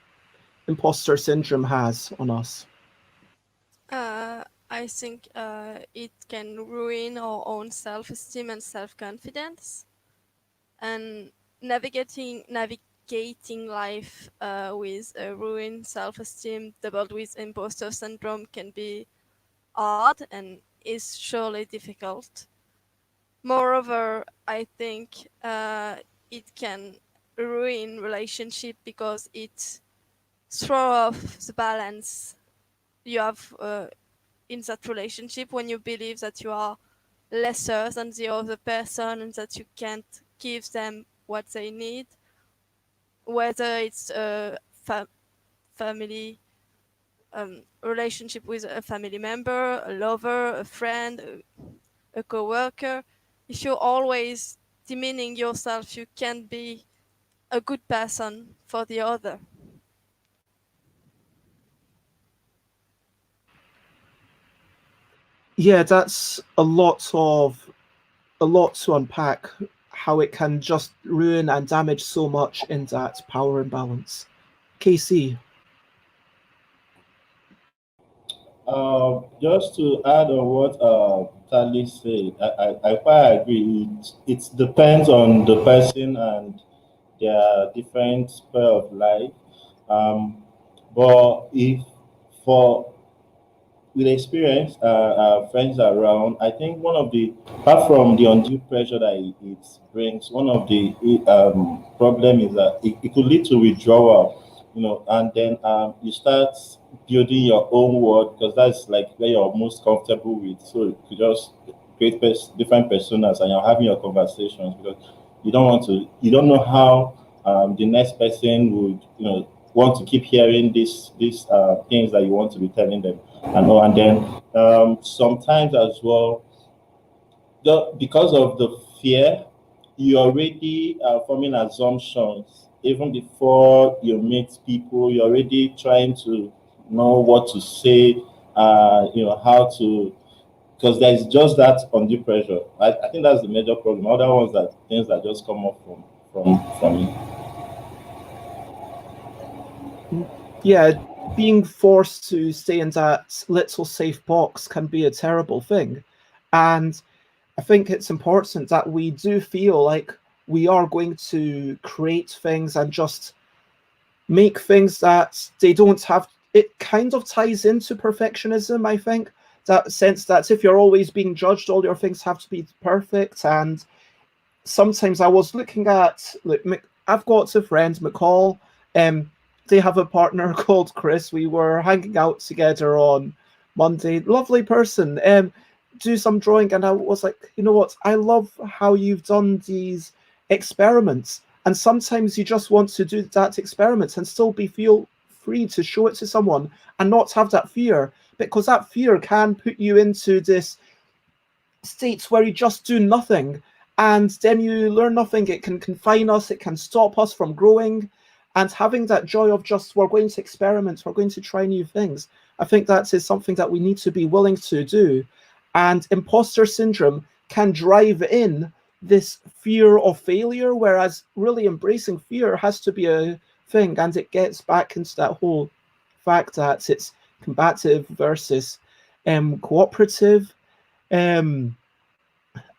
imposter syndrome has on us? I think it can ruin our own self-esteem and self-confidence, and navigating life with a ruined self-esteem doubled with imposter syndrome can be hard and is surely difficult. Moreover, I think it can ruin relationship because it throw off the balance you have in that relationship when you believe that you are lesser than the other person and that you can't give them what they need, whether it's a family relationship with a family member, a lover, a friend, a co-worker. If you're always demeaning yourself, you can't be a good person for the other. Yeah, that's a lot to unpack, how it can just ruin and damage so much in that power imbalance. KC. Just to add on what Tali said, I quite agree. It depends on the person and their different sphere of life. But if for with experience, friends around, I think one of the, apart from the undue pressure that it brings, one of the problem is that it could lead to withdrawal, and then you start building your own world because that's like where you're most comfortable with. So you just create different personas and you're having your conversations because you don't know how the next person would, want to keep hearing these things that you want to be telling them and all. And then sometimes as well, because of the fear, you're already forming assumptions even before you meet people. You're already trying to know what to say, how to, because there's just that undue pressure. I think that's the major problem. Other ones that things that just come up from me. Yeah, being forced to stay in that little safe box can be a terrible thing. And I think it's important that we do feel like we are going to create things and just make things that they don't have. It kind of ties into perfectionism, I think. That sense that if you're always being judged, all your things have to be perfect. And sometimes I was looking at, look, I've got a friend, McCall. They have a partner called Chris. We were hanging out together on Monday. Lovely person. Do some drawing, and I was like, you know what? I love how you've done these experiments. And sometimes you just want to do that experiment and still feel free to show it to someone and not have that fear, because that fear can put you into this states where you just do nothing, and then you learn nothing. It can confine us, it can stop us from growing. And having that joy of just, we're going to experiment, we're going to try new things, I think that is something that we need to be willing to do. And imposter syndrome can drive in this fear of failure, whereas really embracing fear has to be a thing. And it gets back into that whole fact that it's combative versus cooperative. And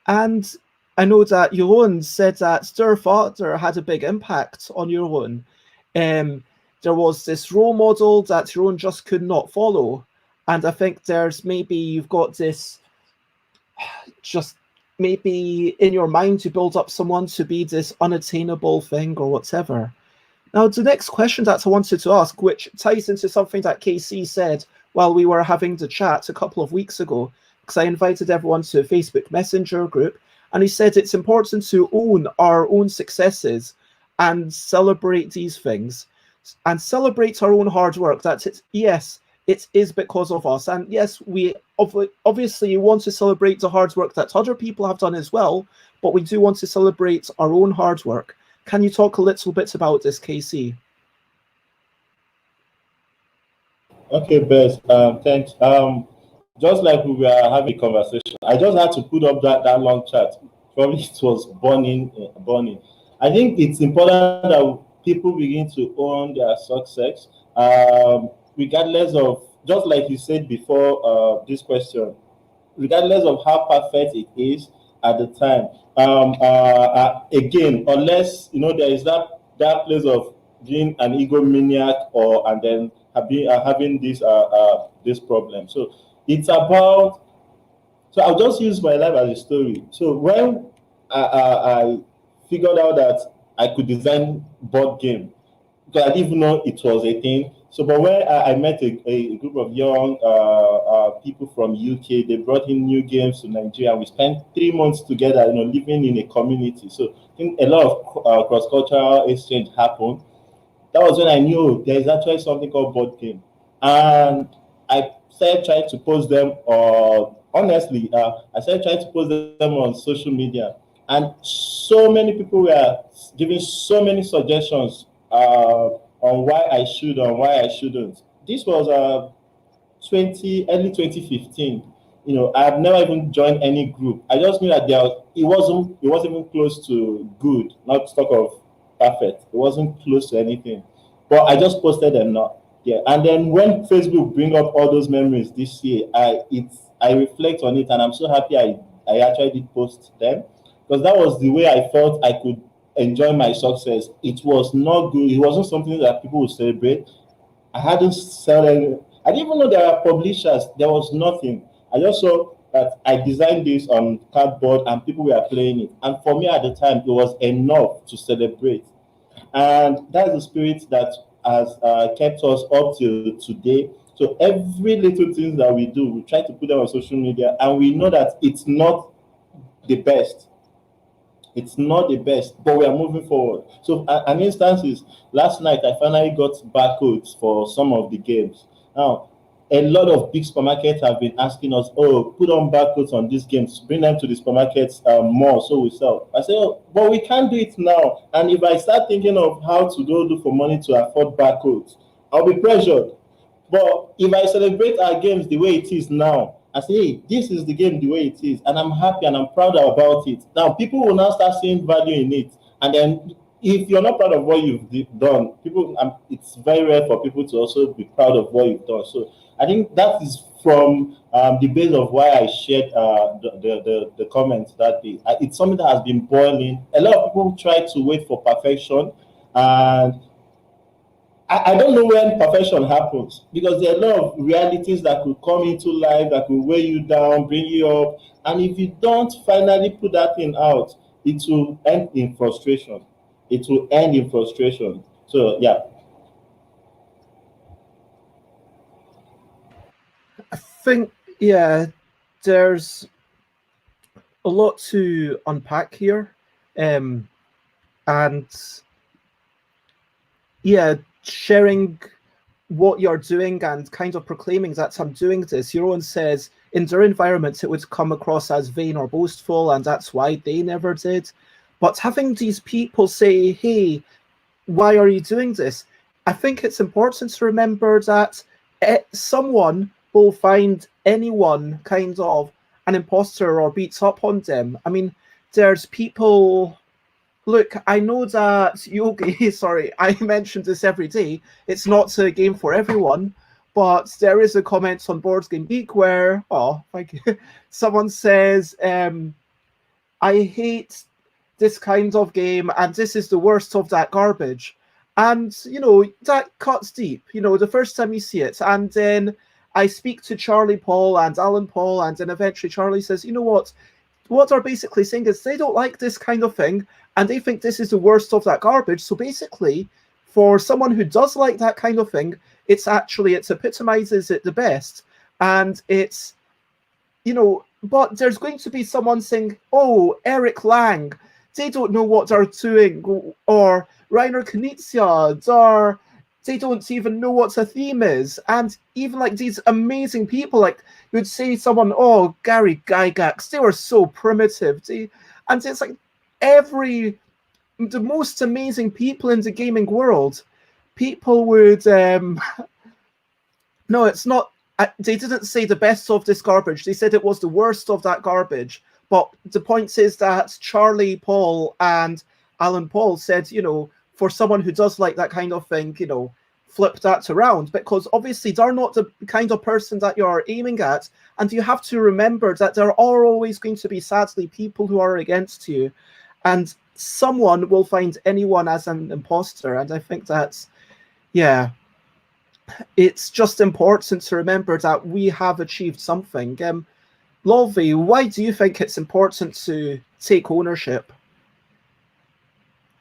I know that Jeroen said that their father had a big impact on Jeroen. There was this role model that Jeroen just could not follow. And I think there's maybe you've got this, just maybe in your mind to build up someone to be this unattainable thing or whatever. Now, the next question that I wanted to ask, which ties into something that KC said while we were having the chat a couple of weeks ago, because I invited everyone to a Facebook Messenger group, and he said it's important to own our own successes and celebrate these things and celebrate our own hard work. That it's, yes, it is because of us. And yes, we obviously want to celebrate the hard work that other people have done as well, but we do want to celebrate our own hard work. Can you talk a little bit about this, KC? Okay, Bess, thanks. Just like we were having a conversation, I just had to put up that long chat. Probably it was burning. I think it's important that people begin to own their success, regardless of, just like you said before this question, regardless of how perfect it is at the time. Again, unless there is that place of being an egomaniac and then having this problem. So it's about. So I'll just use my life as a story. So when I figured out that I could design board game, because I didn't even know it was a thing. So, but when I met a group of young people from UK, they brought in new games to Nigeria. We spent 3 months together, living in a community. So I think a lot of cross-cultural exchange happened. That was when I knew there is actually something called board game, and I started trying to post them. Honestly, I started trying to post them on social media, and so many people were giving so many suggestions on why I should or why I shouldn't. This was early 2015. I've never even joined any group. I just knew that it wasn't even close to good, not to talk of perfect. It wasn't close to anything. But I just posted them now. Yeah. And then when Facebook bring up all those memories this year, I reflect on it, and I'm so happy I actually did post them, because that was the way I felt I could enjoy my success. It was not good. It wasn't something that people would celebrate. I hadn't sell any. I didn't even know there are publishers. There was nothing. I just saw that I designed this on cardboard and people were playing it. And for me at the time, it was enough to celebrate. And that's the spirit that has kept us up till today. So every little thing that we do, we try to put them on social media, and we know that it's not the best. It's not the best, but we are moving forward. So an instance is last night I finally got barcodes for some of the games. Now, a lot of big supermarkets have been asking us, oh, put on barcodes on these games, bring them to the supermarkets more so we sell. I say, oh, but we can't do it now. And if I start thinking of how to go do for money to afford barcodes, I'll be pressured. But if I celebrate our games the way it is now, I say, hey, this is the game the way it is, and I'm happy and I'm proud about it. Now, people will now start seeing value in it. And then if you're not proud of what you've done, it's very rare for people to also be proud of what you've done. So I think that is from the base of why I shared the comments that day. It's something that has been boiling. A lot of people try to wait for perfection, and I don't know when perfection happens, because there are a lot of realities that could come into life that will weigh you down, bring you up. And if you don't finally put that thing out, it will end in frustration. It will end in frustration. So, yeah. I think, yeah, there's a lot to unpack here. And yeah, sharing what you're doing and kind of proclaiming that I'm doing this. Your own says in their environment it would come across as vain or boastful, and that's why they never did. But having these people say, hey, why are you doing this? I think it's important to remember that someone will find anyone kind of an imposter or beats up on them. I mean, there's people. Look, I know that Yogi, sorry, I mentioned this every day. It's not a game for everyone, but there is a comment on Board Game Geek where, oh, thank you. Someone says, I hate this kind of game, and this is the worst of that garbage. And, you know, that cuts deep, you know, the first time you see it. And then I speak to Charlie Paul and Alan Paul, and then eventually Charlie says, you know what they're basically saying is they don't like this kind of thing, and they think this is the worst of that garbage. So basically, for someone who does like that kind of thing, it epitomizes it the best. And it's, you know, but there's going to be someone saying, oh, Eric Lang, they don't know what they're doing, or Rainer Knizia, or they don't even know what a theme is. And even like these amazing people, like you'd say someone, oh, Gary Gygax, they were so primitive. And it's like the most amazing people in the gaming world, people would, no, it's not, they didn't say the best of this garbage. They said it was the worst of that garbage. But the point is that Charlie Paul and Alan Paul said, you know, for someone who does like that kind of thing, you know, flip that around, because obviously they're not the kind of person that you're aiming at. And you have to remember that there are always going to be, sadly, people who are against you. And someone will find anyone as an imposter. And I think that's, yeah, it's just important to remember that we have achieved something. LolV, why do you think it's important to take ownership?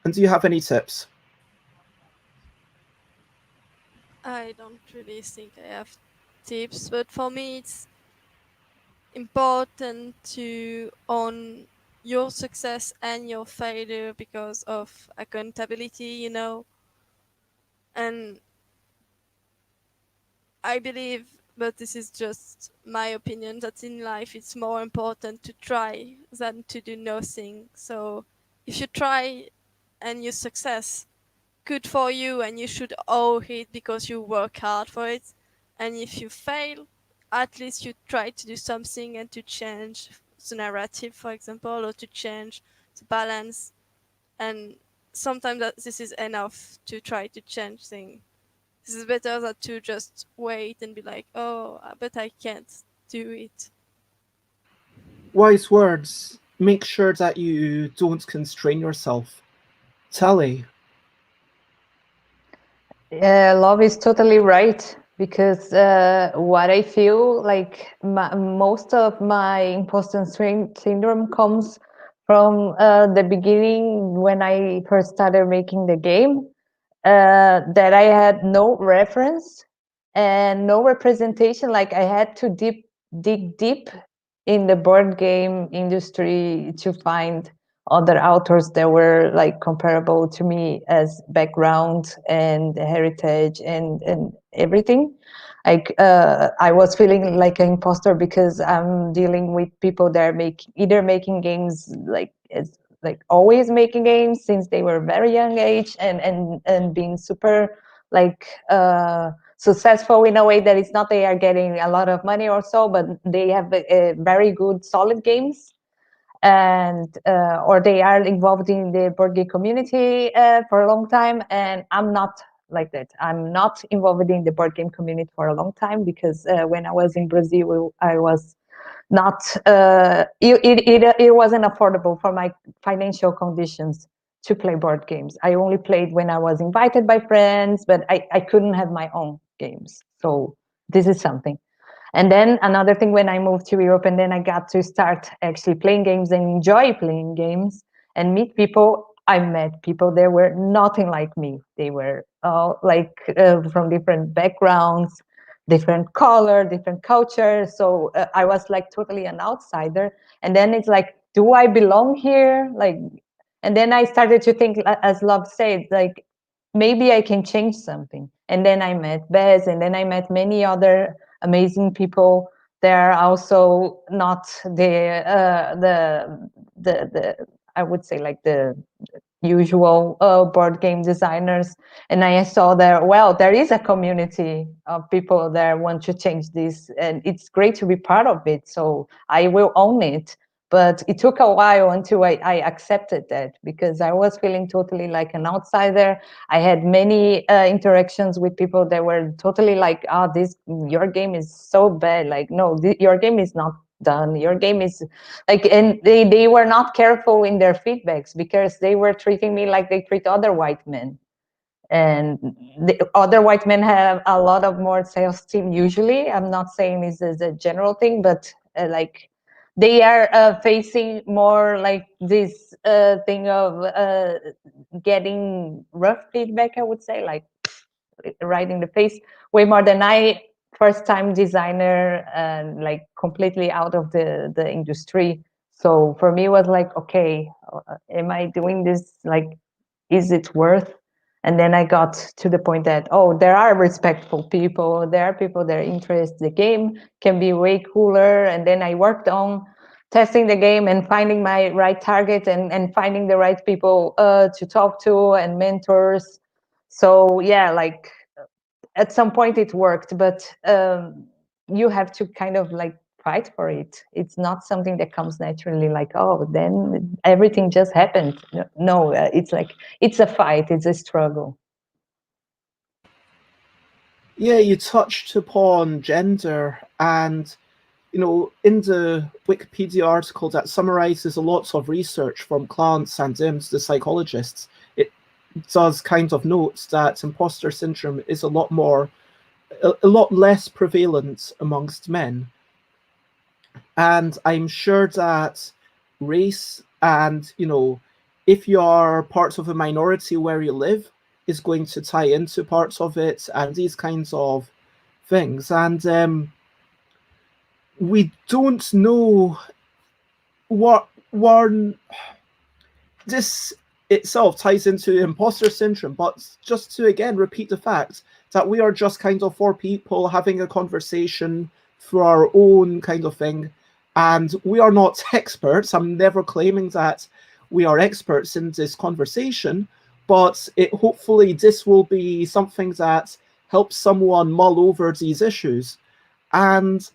And do you have any tips? I don't really think I have tips, but for me it's important to own your success and your failure because of accountability, you know. And I believe, but this is just my opinion, that in life it's more important to try than to do nothing. So if you try and you success, good for you, and you should owe it because you work hard for it. And if you fail, at least you try to do something and to change the narrative, for example, or to change the balance. And sometimes this is enough to try to change things. This is better than to just wait and be like, oh, but I can't do it. Wise words. Make sure that you don't constrain yourself. Tali. Love is totally right, because what I feel like most of my imposter syndrome comes from the beginning when I first started making the game, that I had no reference and no representation. Like I had to dig deep in the board game industry to find other authors that were like comparable to me as background and heritage and everything. Like I was feeling like an imposter because I'm dealing with people that are either making games like as like always making games since they were very young age, and being super like successful in a way that it's not they are getting a lot of money or so, but they have a very good solid games, and or they are involved in the board game community for a long time. And I'm not like that. I'm not involved in the board game community for a long time because when I was in Brazil, I was not it wasn't affordable for my financial conditions to play board games. I only played when I was invited by friends, but I couldn't have my own games. So this is something. And then another thing, when I moved to Europe and then I got to start actually playing games and enjoy playing games and meet people, I met people that were nothing like me. They were all like from different backgrounds, different color, different culture. So I was like totally an outsider. And then it's like, do I belong here? Like, and then I started to think, as Love said, like maybe I can change something. And then I met Bez, and then I met many other amazing people. They're also not the I would say like the usual board game designers, and I saw there, well, there is a community of people that want to change this, and it's great to be part of it, so I will own it. But it took a while until I accepted that, because I was feeling totally like an outsider. I had many interactions with people that were totally like, oh, your game is so bad, like, no, your game is not done, your game is like, and they were not careful in their feedbacks, because they were treating me like they treat other white men. And the other white men have a lot of more self-esteem usually. I'm not saying this is a general thing, but like they are facing more like this thing of getting rough feedback, I would say, like right in the face, way more than I, first time designer and like completely out of the industry. So for me it was like, okay, am I doing this, like, is it worth? And then I got to the point that, oh, there are respectful people, there are people that are interested, the game can be way cooler. And then I worked on testing the game and finding my right target, and finding the right people to talk to, and mentors. So yeah, like at some point it worked, but you have to kind of like fight for it. It's not something that comes naturally, like, oh, then everything just happened. No, it's like, it's a fight, it's a struggle. Yeah, you touched upon gender, and in the Wikipedia article that summarizes a lot of research from clients and the psychologists, it does kind of note that imposter syndrome is a lot less prevalent amongst men. And I'm sure that race and, if you are part of a minority where you live, is going to tie into parts of it and these kinds of things. And we don't know what one. This itself ties into imposter syndrome, but just to again repeat the fact that we are just kind of four people having a conversation for our own kind of thing, and we are not experts. I'm never claiming that we are experts in this conversation, but hopefully this will be something that helps someone mull over these issues. And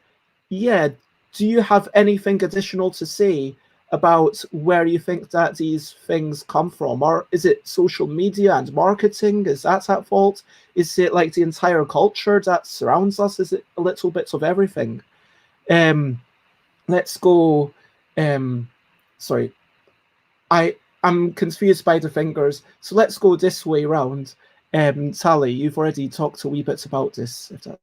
yeah, do you have anything additional to say about where you think that these things come from? Or is it social media and marketing? Is that at fault? Is it like the entire culture that surrounds us? Is it a little bit of everything? Let's go. Sorry, I'm confused by the fingers. So let's go this way round. Tali, you've already talked a wee bit about this. If that...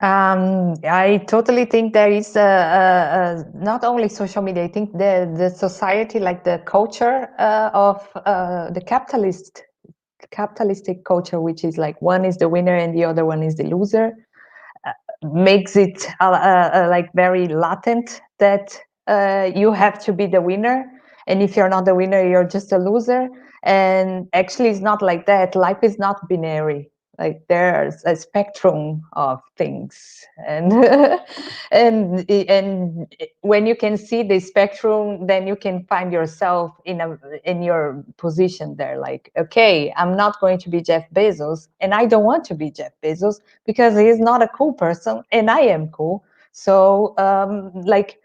I totally think there is not only social media. I think the society, like the culture of the capitalistic culture, which is like one is the winner and the other one is the loser, makes it like very latent that you have to be the winner, and if you're not the winner, you're just a loser. And actually, it's not like that. Life is not binary. Like, there's a spectrum of things, and and when you can see the spectrum, then you can find yourself in your position there. Like, okay, I'm not going to be Jeff Bezos, and I don't want to be Jeff Bezos because he's not a cool person, and I am cool. So like,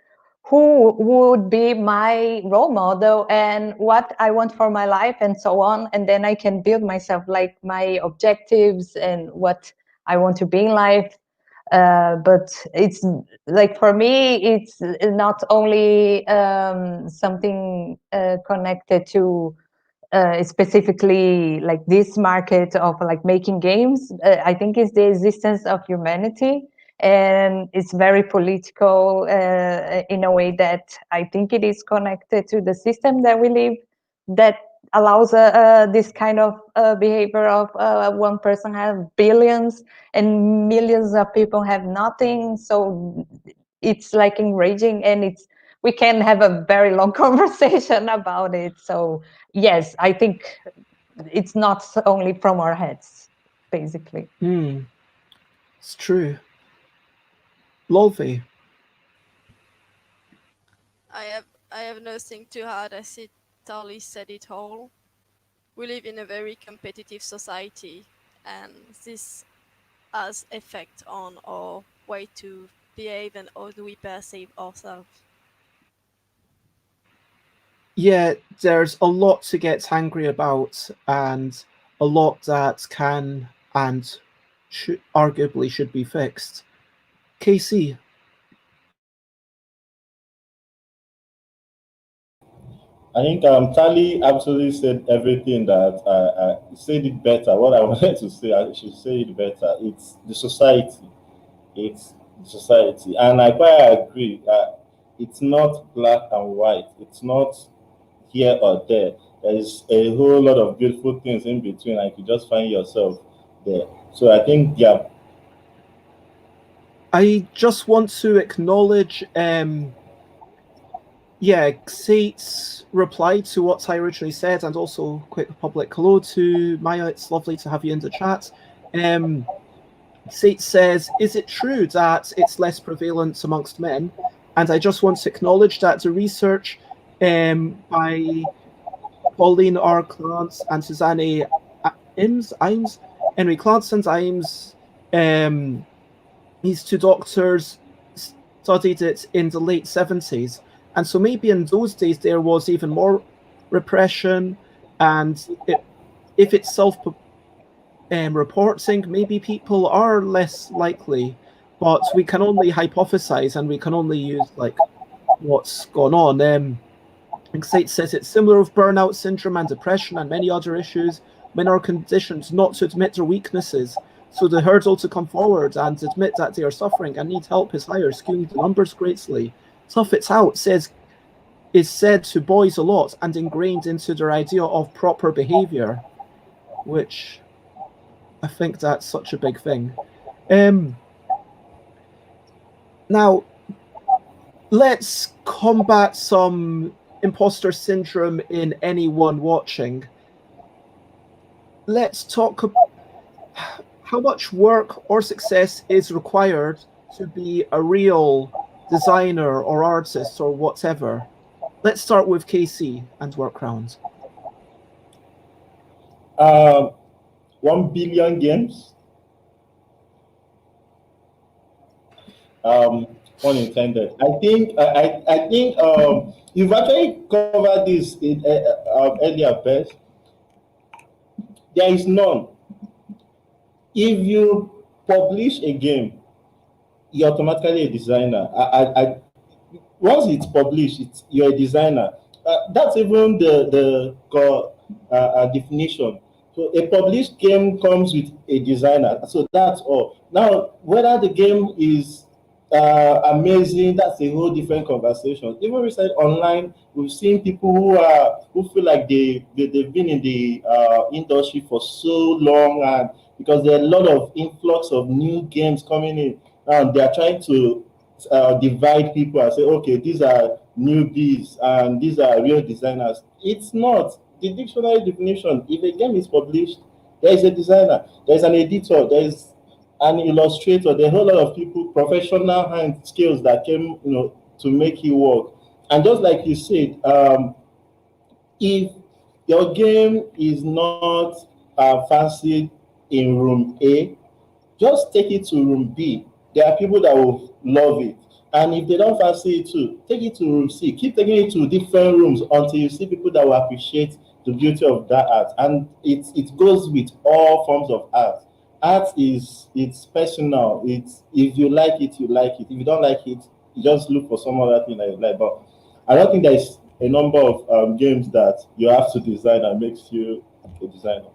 who would be my role model and what I want for my life and so on. And then I can build myself like my objectives and what I want to be in life. But it's like, for me, it's not only something connected to specifically like this market of like making games. I think it's the existence of humanity, and it's very political in a way that I think it is connected to the system that we live, that allows this kind of behavior of one person have billions and millions of people have nothing. So it's like enraging, and we can have a very long conversation about it. So yes, I think it's not only from our heads, basically. It's true. LolV. I have nothing to add. I see Tali said it all. We live in a very competitive society, and this has effect on our way to behave and how do we perceive ourselves. Yeah, there's a lot to get angry about, and a lot that can and arguably should be fixed. KC. I think Tali absolutely said everything that I said it better. What I wanted to say, I should say it better. It's the society. It's the society, and I quite agree. It's not black and white. It's not here or there. There is a whole lot of beautiful things in between, and you just find yourself there. So I think, yeah. I just want to acknowledge Xate's reply to what I originally said, and also quick public hello to Maya. It's lovely to have you in the chat. Xate says, is it true that it's less prevalent amongst men? And I just want to acknowledge that the research by Pauline R. Clance and Suzanne Imes, Henry Clance and Imes, these two doctors studied it in the late 70s. And so maybe in those days there was even more repression, and if it's self-reporting, maybe people are less likely, but we can only hypothesize and we can only use like what's gone on. Xate says it's similar with burnout syndrome and depression and many other issues. Men are conditioned not to admit their weaknesses, so the hurdle to come forward and admit that they are suffering and need help is higher, skewing the numbers greatly. Tough It's Out is said to boys a lot and ingrained into their idea of proper behavior, which I think that's such a big thing. Now, let's combat some imposter syndrome in anyone watching. Let's talk about how much work or success is required to be a real designer or artist or whatever. Let's start with KC and work round. 1 billion games. Unintended. I think you've actually covered this in earlier best. There is none. If you publish a game, you're automatically a designer. Once it's published, you're a designer. That's even the definition. So a published game comes with a designer. So that's all. Now, whether the game is amazing, that's a whole different conversation. Even we said online, we've seen people who feel like they've been in the industry for so long, and because there are a lot of influx of new games coming in, and they are trying to divide people and say, okay, these are newbies and these are real designers. It's not. The dictionary definition, if a game is published, there is a designer, there's an editor, there's an illustrator, there are a whole lot of people, professional hand skills that came, to make it work. And just like you said, if your game is not fancied in room A, just take it to room B. There are people that will love it. And if they don't fancy it too, take it to room C. Keep taking it to different rooms until you see people that will appreciate the beauty of that art. And it goes with all forms of art. Art it's personal. It's if you like it, you like it. If you don't like it, you just look for some other thing that you like. But I don't think there's a number of games that you have to design that makes you a designer.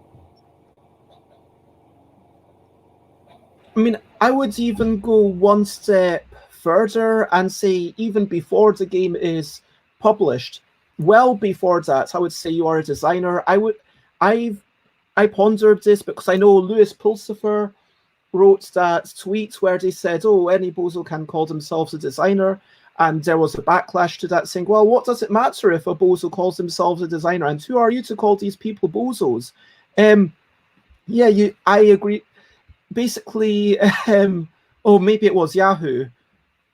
I mean, I would even go one step further and say even before the game is published, well before that, I would say you are a designer. I pondered this because I know Louis Pulsifer wrote that tweet where they said, oh, any bozo can call themselves a designer. And there was a backlash to that saying, well, what does it matter if a bozo calls themselves a designer? And who are you to call these people bozos? Yeah, I agree. Basically, oh, maybe it was Yahoo.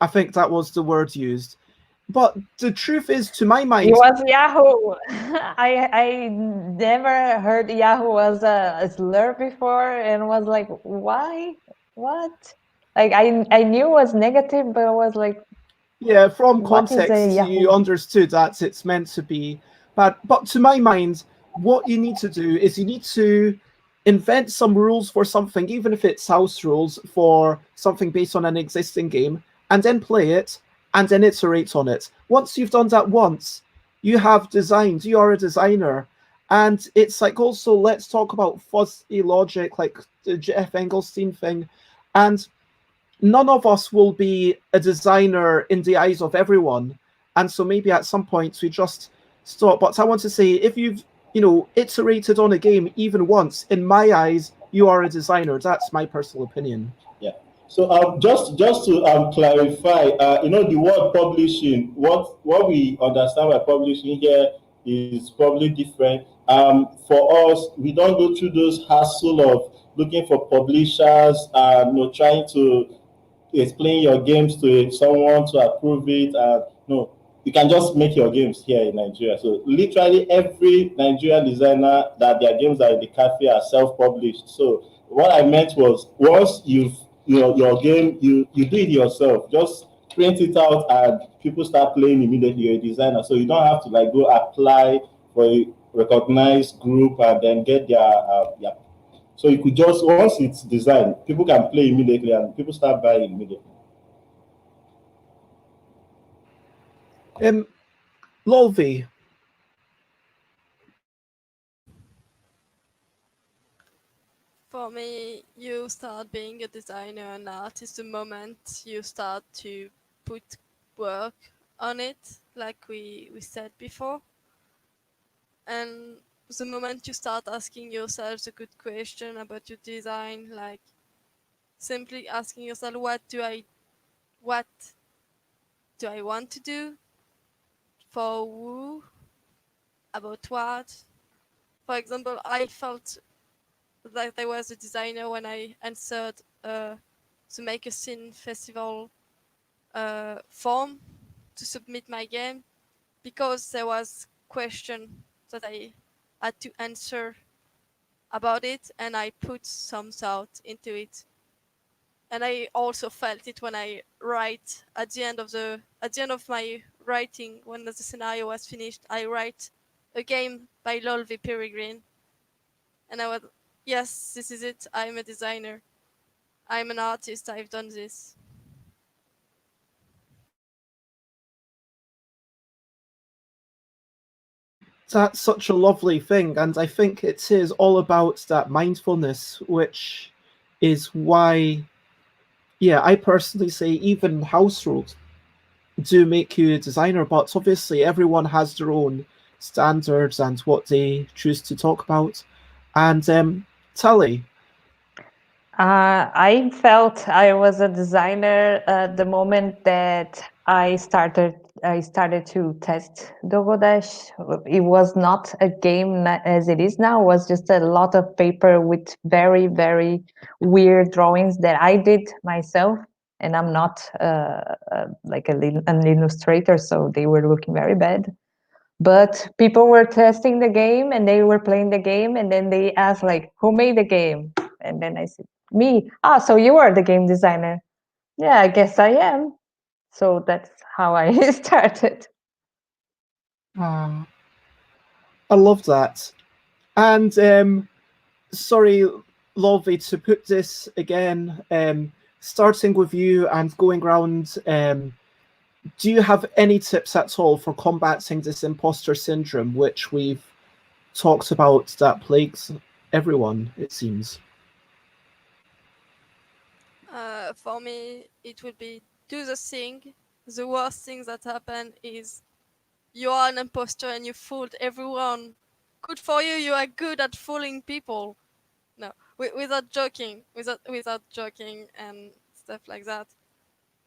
I think that was the word used. But the truth is, to my mind, It was Yahoo. I never heard Yahoo was a slur before, and was like, why? What? Like I knew it was negative, but I was like, yeah, from what is a context, you Yahoo? understood that it's meant to be bad. But to my mind, what you need to do is you need to invent some rules for something, even if it's house rules for something based on an existing game, and then play it and then iterate on it. Once you've done that once, you have designed, you are a designer. And it's like also, let's talk about fuzzy logic, like the Jeff Engelstein thing. And none of us will be a designer in the eyes of everyone. And so maybe at some point we just stop. But I want to say, if you've, iterated on a game even once, in my eyes, you are a designer. That's my personal opinion. Yeah. So just to clarify, the word publishing, what we understand by publishing here is probably different. For us, we don't go through those hassle of looking for publishers and trying to explain your games to someone to approve it. No, you can just make your games here in Nigeria. So literally every Nigerian designer that their games are in the cafe are self-published. So what I meant was once you've your game, you do it yourself. Just print it out and people start playing immediately. You're a designer, so you don't have to like go apply for a recognized group and then get their. So you could just once it's designed, people can play immediately and people start buying immediately. LolV, For me, you start being a designer and artist the moment you start to put work on it, like we said before. And the moment you start asking yourself a good question about your design, like simply asking yourself, what do I want to do? For who? About what? For example, I felt that I was a designer when I answered the Make a Scene Festival form to submit my game, because there was question that I had to answer about it, and I put some thought into it. And I also felt it when I write at the end of my writing, when the scenario was finished. I write a game by LolV Peregrine, and I was, yes, this is it. I'm a designer. I'm an artist. I've done this. that's such a lovely thing. And I think it is all about that mindfulness, which is why, yeah, I personally say even house rules do make you a designer, but obviously everyone has their own standards and what they choose to talk about. And Tali, I felt I was a designer the moment that I started to test Dogodash. It was not a game as it is now. It was just a lot of paper with very, very weird drawings that I did myself. And I'm not like an illustrator, so they were looking very bad. But people were testing the game and they were playing the game, and then they asked like, who made the game? And then I said, me. Ah, so you are the game designer. Yeah, I guess I am. So that's how I started. I love that. And sorry, Lovey, to put this again, starting with you and going around, do you have any tips at all for combating this imposter syndrome, which we've talked about that plagues everyone, it seems? For me, it would be do the thing. The worst thing that happened is you are an imposter and you fooled everyone. Good for you. You are good at fooling people. No, without joking, without joking and stuff like that.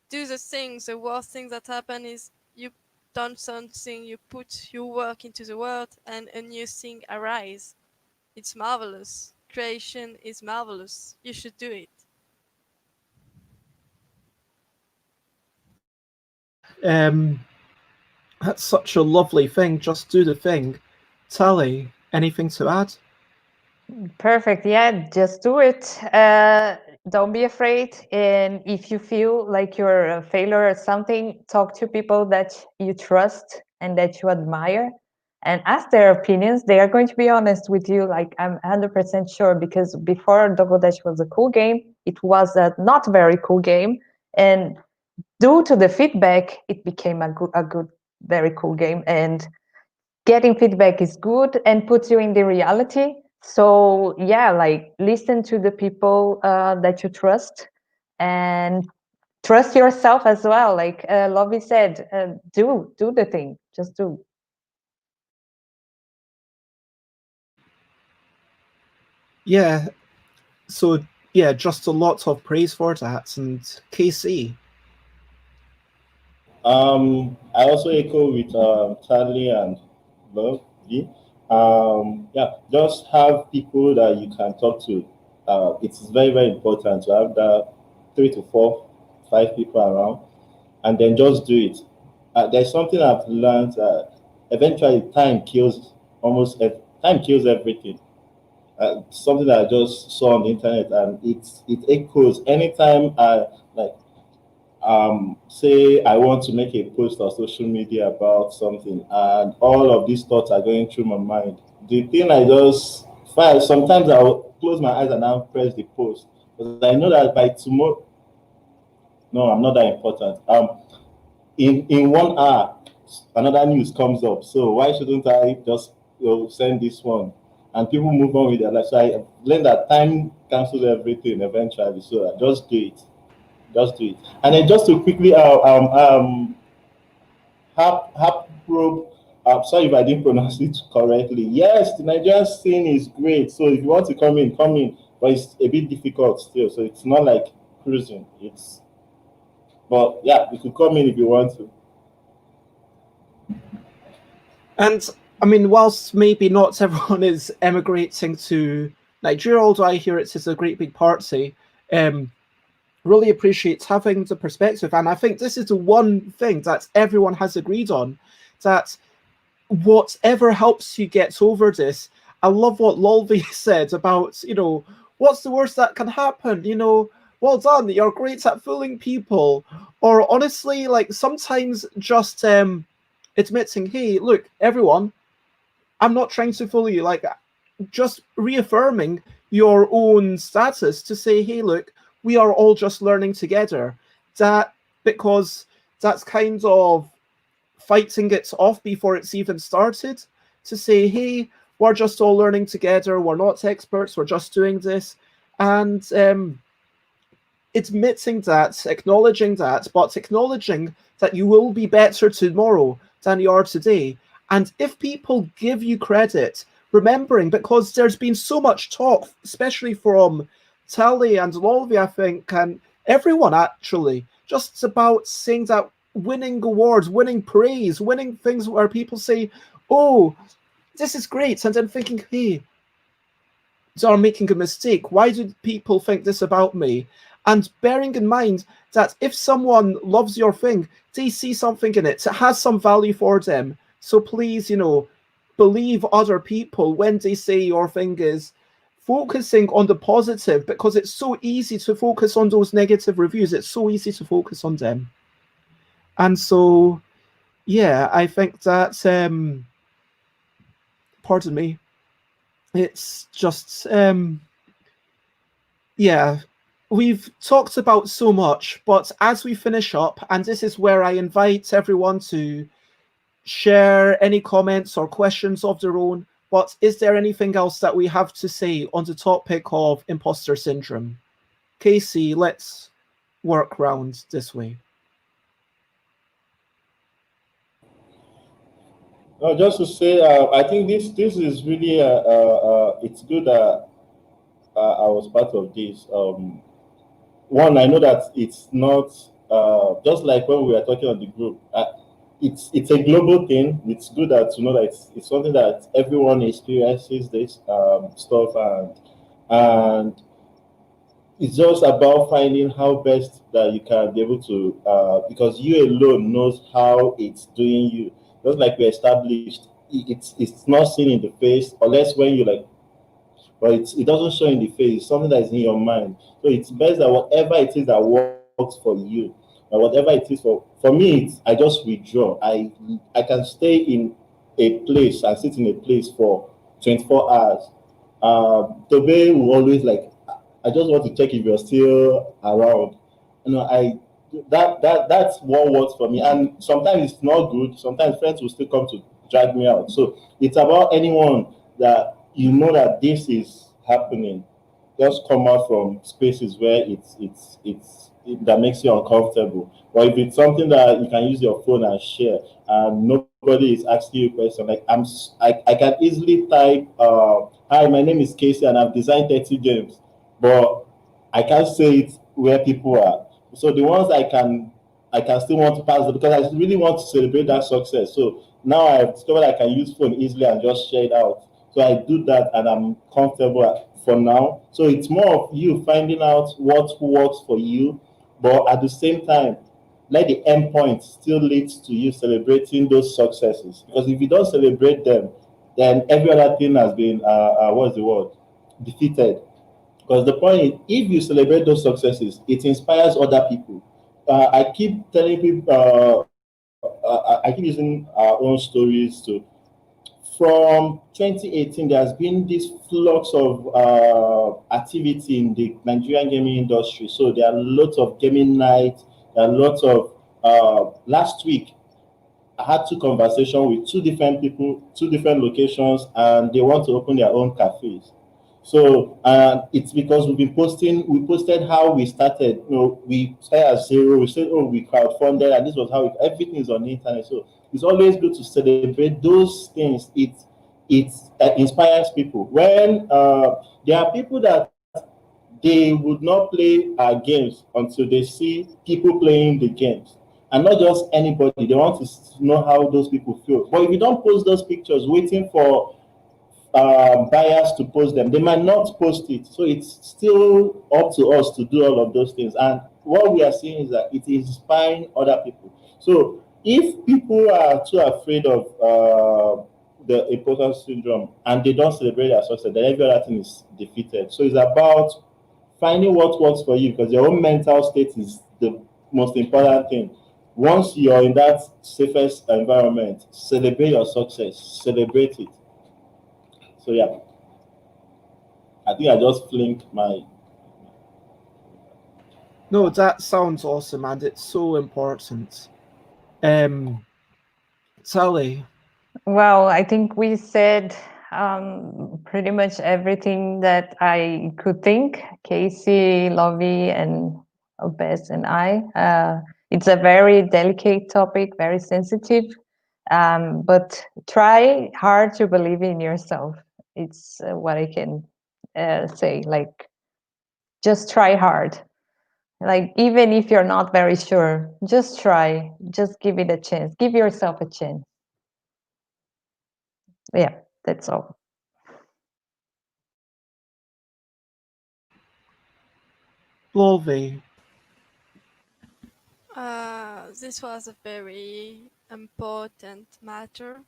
Do the thing. The worst thing that happened is you done something. You put your work into the world, and a new thing arise. It's marvelous. Creation is marvelous. You should do it. That's such a lovely thing. Just do the thing. Tali, anything to add? Perfect. Yeah, just do it. Don't be afraid. And if you feel like you're a failure or something, talk to people that you trust and that you admire and ask their opinions. They are going to be honest with you. Like, I'm 100% sure, because before Double Dash was a cool game, it was a not very cool game. And due to the feedback, it became a good, very cool game. And getting feedback is good and puts you in the reality. So yeah, like, listen to the people that you trust, and trust yourself as well. Like LolV said, do the thing, just do. Yeah. So yeah, just a lot of praise for that. And KC. I also echo with Tali and LolV. Yeah, just have people that you can talk to. It's very, very important to have that 3 to 4, 5 people around, and then just do it. There's something I've learned. Eventually, time kills everything. Something that I just saw on the internet, and it echoes anytime I like say I want to make a post on social media about something, and all of these thoughts are going through my mind. The thing I just find, sometimes I'll close my eyes and I'll press the post, because I know that by tomorrow, no, I'm not that important. In 1 hour, another news comes up. So why shouldn't I just send this one? And people move on with their life. So I learned that time cancels everything eventually. So I just do it. Just do it. And then just to quickly Hap probe. Sorry if I didn't pronounce it correctly. Yes, the Nigerian scene is great. So if you want to come in, come in. But it's a bit difficult still. So it's not like cruising. But yeah, you could come in if you want to. And I mean, whilst maybe not everyone is emigrating to Nigeria, although I hear it's a great big party, really appreciate having the perspective. And I think this is the one thing that everyone has agreed on, that whatever helps you get over this. I love what LolV said about, what's the worst that can happen? Well done, you're great at fooling people. Or honestly, like, sometimes just admitting, hey, look, everyone, I'm not trying to fool you. Like, just reaffirming your own status to say, hey, look, we are all just learning together. Because that's kind of fighting it off before it's even started, to say, hey, we're just all learning together. We're not experts. We're just doing this. And admitting that, acknowledging that, but acknowledging that you will be better tomorrow than you are today. And if people give you credit, remembering, because there's been so much talk, especially from Tali and LolV, I think, and everyone actually, just about saying that winning awards, winning praise, winning things where people say, oh, this is great. And then thinking, hey, they are making a mistake. Why do people think this about me? And bearing in mind that if someone loves your thing, they see something in it. It has some value for them. So please, believe other people when they say your thing is focusing on the positive, because it's so easy to focus on those negative reviews. It's so easy to focus on them. And so, yeah, I think that, pardon me, it's just, yeah, we've talked about so much, but as we finish up, and this is where I invite everyone to share any comments or questions of their own, but is there anything else that we have to say on the topic of imposter syndrome? Casey, let's work round this way. No, just to say, I think this is really it's good that I was part of this. One, I know that it's not just like when we were talking on the group. it's a global thing. It's good that to know that it's something that everyone experiences this stuff, and it's just about finding how best that you can be able to because you alone knows how it's doing you. Just like we established, it's not seen in the face unless when you like, but it doesn't show in the face. It's something that is in your mind. So it's best that whatever it is that works for you, or whatever it is for me, I just withdraw. I can stay in a place and sit in a place for 24 hours. Tobe will always like, I just want to check if you're still around. I that's what works for me. And sometimes it's not good. Sometimes friends will still come to drag me out. So it's about anyone that you know that this is happening. Just come out from spaces where that makes you uncomfortable. Or if it's something that you can use your phone and share, and nobody is asking you a question, like I can easily type, "Hi, my name is Casey, and I've designed 30 games," but I can't say it where people are. So the ones I can still want to pass it because I really want to celebrate that success. So now I've discovered I can use phone easily and just share it out. So I do that and I'm comfortable for now. So it's more of you finding out what works for you, but at the same time, let the end point still leads to you celebrating those successes. Because if you don't celebrate them, then every other thing has been what's the word? Defeated. Because the point is, if you celebrate those successes, it inspires other people. I keep telling people, I keep using our own stories to. From 2018, there has been this flux of activity in the Nigerian gaming industry. So there are lots of gaming nights. There are lots of. Last week, I had two conversations with two different people, two different locations, and they want to open their own cafes. So it's because we posted how we started. We started at zero. We said, oh, we crowdfunded, and this was how everything is on the internet. So it's always good to celebrate those things. It inspires people. When there are people that they would not play our games until they see people playing the games, and not just anybody. They want to know how those people feel. But if you don't post those pictures, waiting for buyers to post them, they might not post it. So it's still up to us to do all of those things. And what we are seeing is that it is inspiring other people. So if people are too afraid of the imposter syndrome and they don't celebrate their success, then every other thing is defeated. So it's about finding what works for you, because your own mental state is the most important thing. Once you're in that safest environment, celebrate your success, celebrate it. So yeah, I think I just flinked my. No, that sounds awesome, and it's so important. Tali. Well, I think we said pretty much everything that I could think. Casey, Lovey, and Bess and I. It's a very delicate topic, very sensitive, but try hard to believe in yourself. It's what I can say. Like, just try hard. Like, even if you're not very sure, just try. Just give it a chance. Give yourself a chance. Yeah, that's all. LolV. This was a very important matter,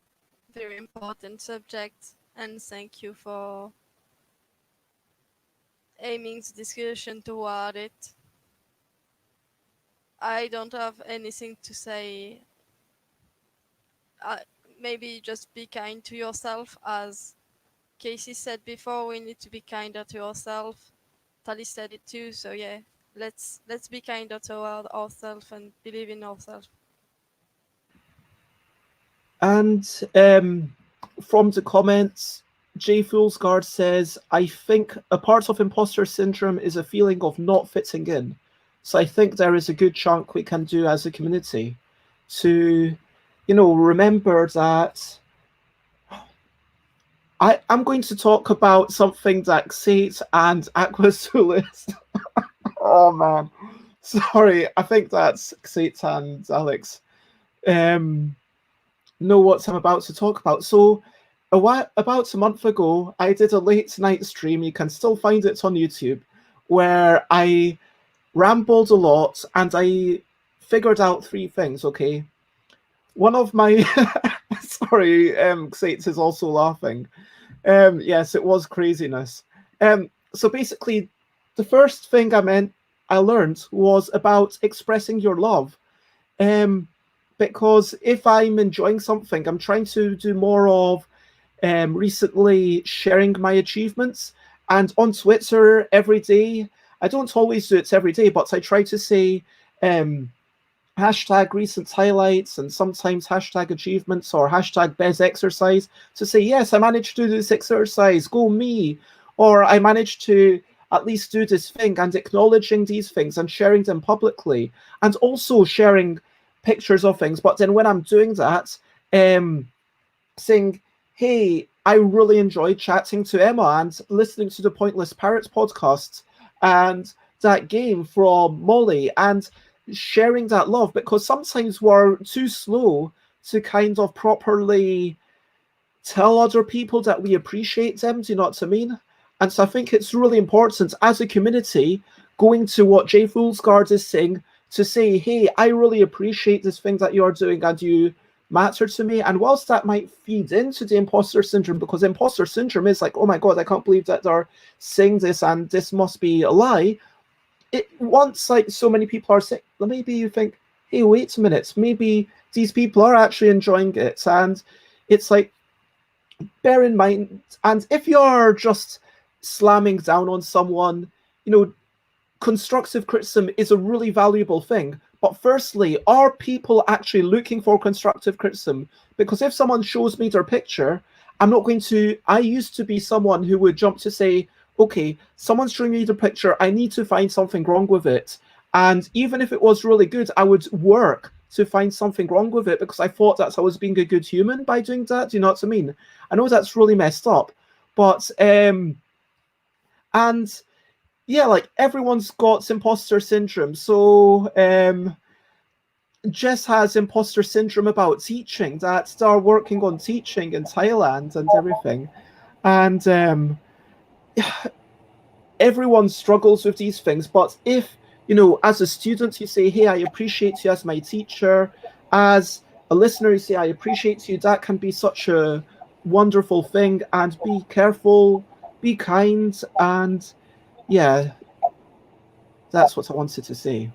very important subject, and thank you for aiming the discussion toward it. I don't have anything to say. Maybe just be kind to yourself. As Casey said before, we need to be kinder to yourself. Tali said it too, so yeah, let's be kinder toward ourselves and believe in ourselves. And from the comments, J Foolsguard says, I think a part of imposter syndrome is a feeling of not fitting in. So I think there is a good chunk we can do as a community to, remember that I'm going to talk about something that Xate and Aquasulis. Oh man. Sorry, I think that's Xate and Alex. know what I'm about to talk about. So about a month ago, I did a late night stream. You can still find it on YouTube, where I rambled a lot and I figured out 3 things. Okay, one of my sorry, Xates is also laughing. Yes, it was craziness. So basically, the first thing I learned was about expressing your love. Because if I'm enjoying something, I'm trying to do more of recently sharing my achievements. And on Twitter every day, I don't always do it every day, but I try to say hashtag recent highlights and sometimes hashtag achievements or hashtag best exercise to say, yes, I managed to do this exercise, go me, or I managed to at least do this thing, and acknowledging these things and sharing them publicly, and also sharing pictures of things. But then when I'm doing that, saying, hey, I really enjoyed chatting to Emma and listening to the Pointless Parrots podcast and that game from Molly, and sharing that love, because sometimes we're too slow to kind of properly tell other people that we appreciate them. Do you know what I mean? And so I think it's really important as a community, going to what Jay Foolsguard is saying, to say, hey, I really appreciate this thing that you're doing and you matter to me. And whilst that might feed into the imposter syndrome, because imposter syndrome is like, oh my God, I can't believe that they're saying this and this must be a lie. Once like so many people are saying, maybe you think, hey, wait a minute, maybe these people are actually enjoying it. And it's like, bear in mind, and if you're just slamming down on someone, constructive criticism is a really valuable thing. But firstly, are people actually looking for constructive criticism? Because if someone shows me their picture, I used to be someone who would jump to say, okay, someone's showing me the picture, I need to find something wrong with it. And even if it was really good, I would work to find something wrong with it, because I thought that I was being a good human by doing that. Do you know what I mean? I know that's really messed up, but and yeah, like everyone's got imposter syndrome. So Jess has imposter syndrome about teaching, that they're working on teaching in Thailand and everything. And everyone struggles with these things. But if, as a student, you say, hey, I appreciate you as my teacher, as a listener, you say, I appreciate you, that can be such a wonderful thing. And be careful, be kind, and yeah, that's what I wanted to say.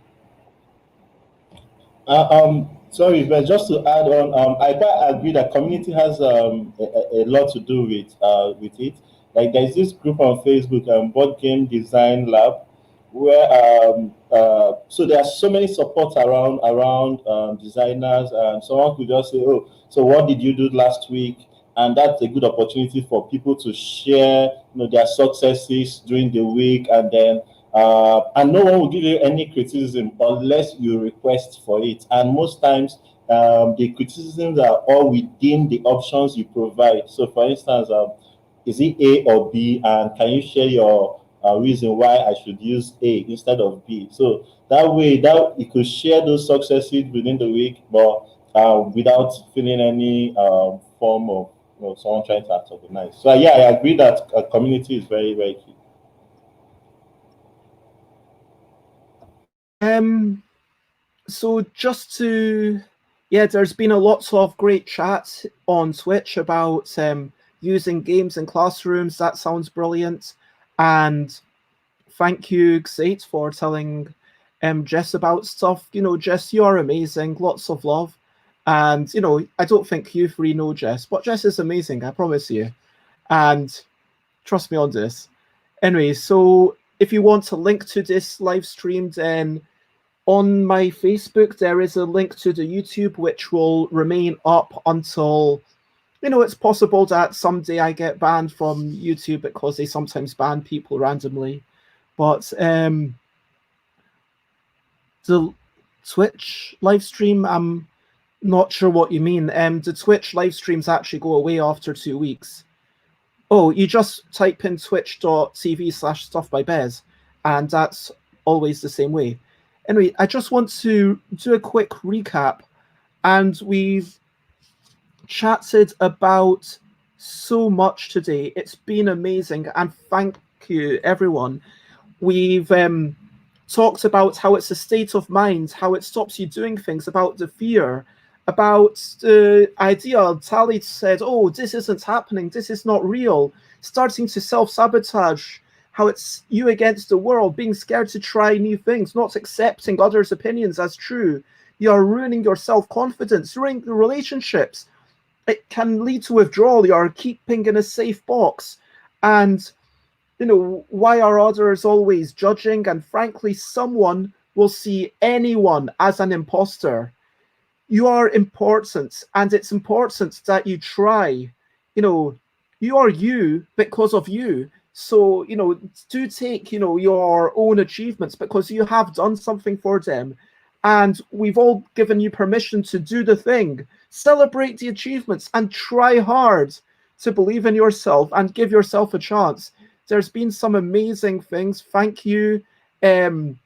Sorry, but just to add on, I quite agree that community has a lot to do with it. Like there's this group on Facebook, Board Game Design Lab, where so there are so many supports around designers, and someone could just say, oh, so what did you do last week? And that's a good opportunity for people to share, their successes during the week, and then and no one will give you any criticism unless you request for it. And most times, the criticisms are all within the options you provide. So, for instance, is it A or B? And can you share your reason why I should use A instead of B? So that way, that you could share those successes within the week, but without feeling any form of someone trying to antagonize. So yeah, I agree that community is very, very key. So just to, there's been a lot of great chats on Twitch about using games in classrooms. That sounds brilliant. And thank you, Xate, for telling Jess about stuff. Jess, you are amazing. Lots of love. And, I don't think you three know Jess, but Jess is amazing, I promise you. And trust me on this. Anyway, so if you want to link to this live stream, then on my Facebook, there is a link to the YouTube, which will remain up until, it's possible that someday I get banned from YouTube because they sometimes ban people randomly. But the Twitch live stream, I'm not sure what you mean. The Twitch live streams actually go away after 2 weeks. Oh, you just type in twitch.tv/stuffbybez, and that's always the same way. Anyway, I just want to do a quick recap, and we've chatted about so much today. It's been amazing, and thank you, everyone. We've talked about how it's a state of mind, how it stops you doing things, about the fear, about the idea. Tali said, oh, this isn't happening, this is not real, starting to self-sabotage, how it's you against the world, being scared to try new things, not accepting others' opinions as true. You're ruining your self-confidence, ruining the relationships. It can lead to withdrawal. You're keeping in a safe box. And why are others always judging? And frankly, someone will see anyone as an imposter. You are important, and it's important that you try. You are you because of you. So, do take, your own achievements because you have done something for them. And we've all given you permission to do the thing. Celebrate the achievements and try hard to believe in yourself and give yourself a chance. There's been some amazing things. Thank you. KC,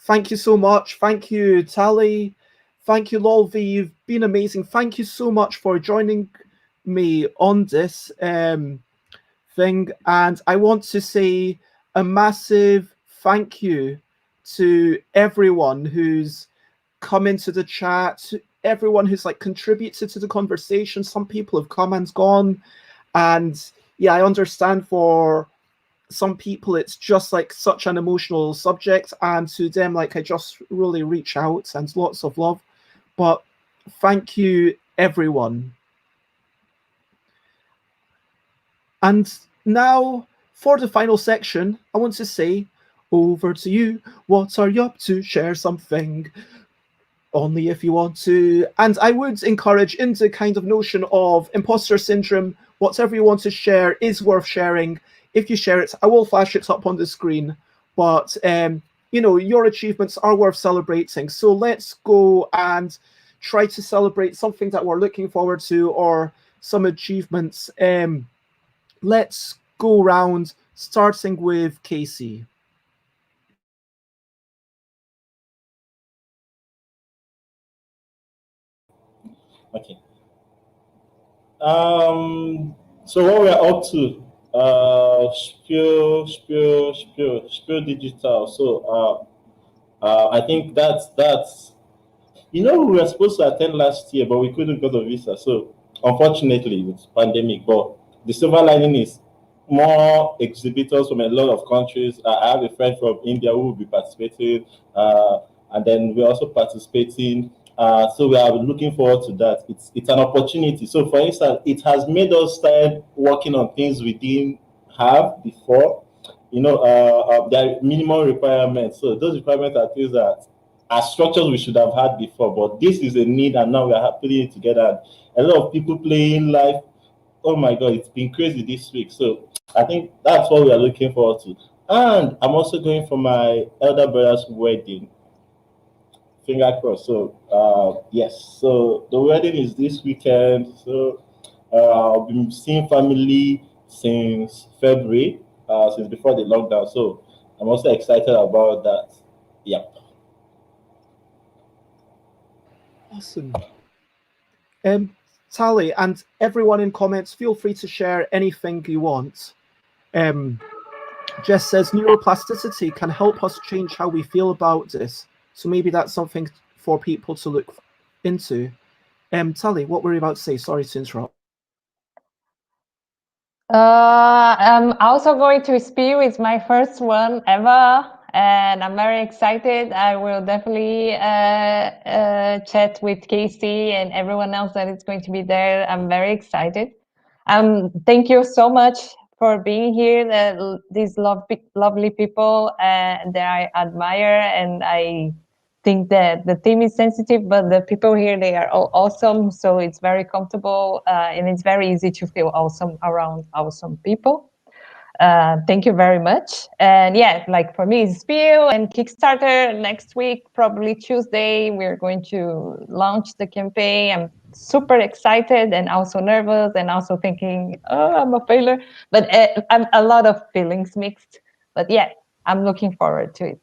thank you so much. Thank you, Tali. Thank you, LolV. You've been amazing. Thank you so much for joining me on this thing. And I want to say a massive thank you to everyone who's come into the chat, everyone who's contributed to the conversation. Some people have come and gone. And yeah, I understand for some people it's just such an emotional subject, and to them I just really reach out, and lots of love. But thank you, everyone. And now for the final section, I want to say, over to you. What are you up to? Share something, only if you want to. And I would encourage, in the kind of notion of imposter syndrome, whatever you want to share is worth sharing. If you share it, I will flash it up on the screen. But, your achievements are worth celebrating. So let's go and try to celebrate something that we're looking forward to, or some achievements. Let's go round, starting with Casey. Okay. So what we're up to, Spill Digital. So I think that's we were supposed to attend last year, but we couldn't because of visa. So unfortunately, with pandemic. But the silver lining is more exhibitors from a lot of countries. I have a friend from India who will be participating, and then we're also participating. So we are looking forward to that. It's an opportunity. So for instance, it has made us start working on things we didn't have before. There are minimum requirements. So those requirements are things that as structures we should have had before, but this is a need, and now we are putting it together. And a lot of people playing live. Oh my God, it's been crazy this week. So I think that's what we are looking forward to. And I'm also going for my elder brother's wedding. Finger crossed. So yes, so the wedding is this weekend. So I've been seeing family since February, since before the lockdown. So I'm also excited about that. Yep. Awesome. Tali, and everyone in comments, feel free to share anything you want. Jess says neuroplasticity can help us change how we feel about this. So maybe that's something for people to look into. Tali, what were you about to say? Sorry to interrupt. I'm also going to Spew. It's my first one ever, and I'm very excited. I will definitely chat with Casey and everyone else that is going to be there. I'm very excited. Thank you so much for being here. These lovely people that I admire, and I think that the theme is sensitive, but the people here, they are all awesome. So it's very comfortable, and it's very easy to feel awesome around awesome people. Thank you very much. And yeah, for me, it's Spiel and Kickstarter next week, probably Tuesday. We're going to launch the campaign. I'm super excited and also nervous, and also thinking, oh, I'm a failure. But I'm a lot of feelings mixed. But yeah, I'm looking forward to it.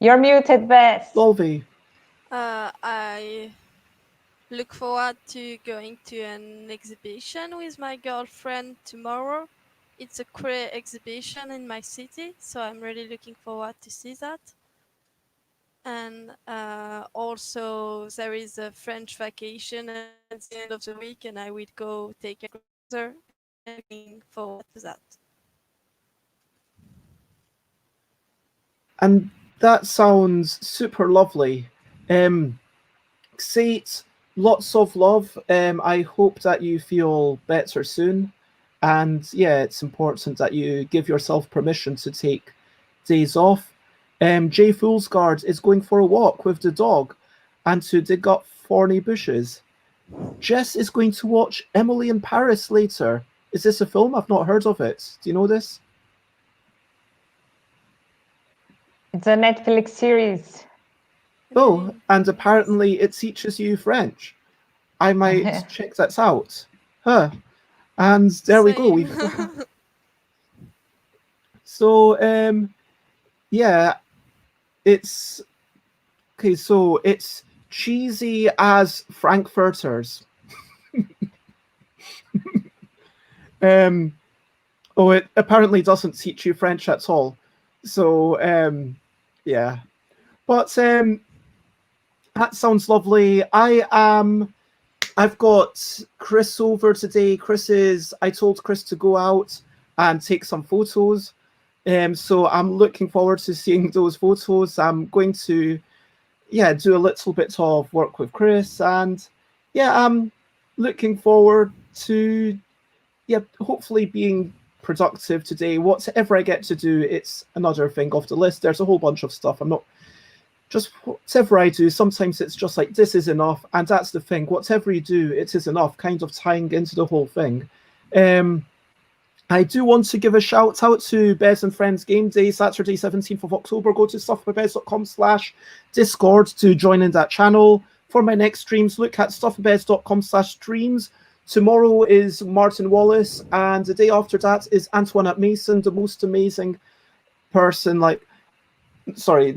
You're muted, Bess. LolV. I look forward to going to an exhibition with my girlfriend tomorrow. It's a queer exhibition in my city, so I'm really looking forward to see that. And also there is a French vacation at the end of the week, and I will go take a cruiser, and I'm looking forward to that. And that sounds super lovely. Sate, lots of love. I hope that you feel better soon. And yeah, it's important that you give yourself permission to take days off. Jay Foolsguard is going for a walk with the dog and to dig up thorny bushes. Jess is going to watch Emily in Paris later. Is this a film? I've not heard of it. Do you know this? It's a Netflix series. Oh, and apparently it teaches you French. I might check that out. Huh. And there we go. So, yeah, it's okay. So it's cheesy as Frankfurters. Oh, it apparently doesn't teach you French at all. So, yeah, but that sounds lovely. I've got Chris over today. I told Chris to go out and take some photos. So I'm looking forward to seeing those photos. I'm going to, do a little bit of work with Chris, and I'm looking forward to, hopefully being productive today. Whatever I get to do, it's another thing off the list. There's a whole bunch of stuff. I'm not just whatever I do. Sometimes it's just like, this is enough, and that's the thing. Whatever you do, it is enough, kind of tying into the whole thing. I do want to give a shout out to Bez and Friends Game Day, Saturday 17th of October. Go to stuffbybez.com/Discord to join in that channel. For my next streams, look at stuffbybez.com/streams. Tomorrow is Martin Wallace, and the day after that is Antoinette Mason, the most amazing person. The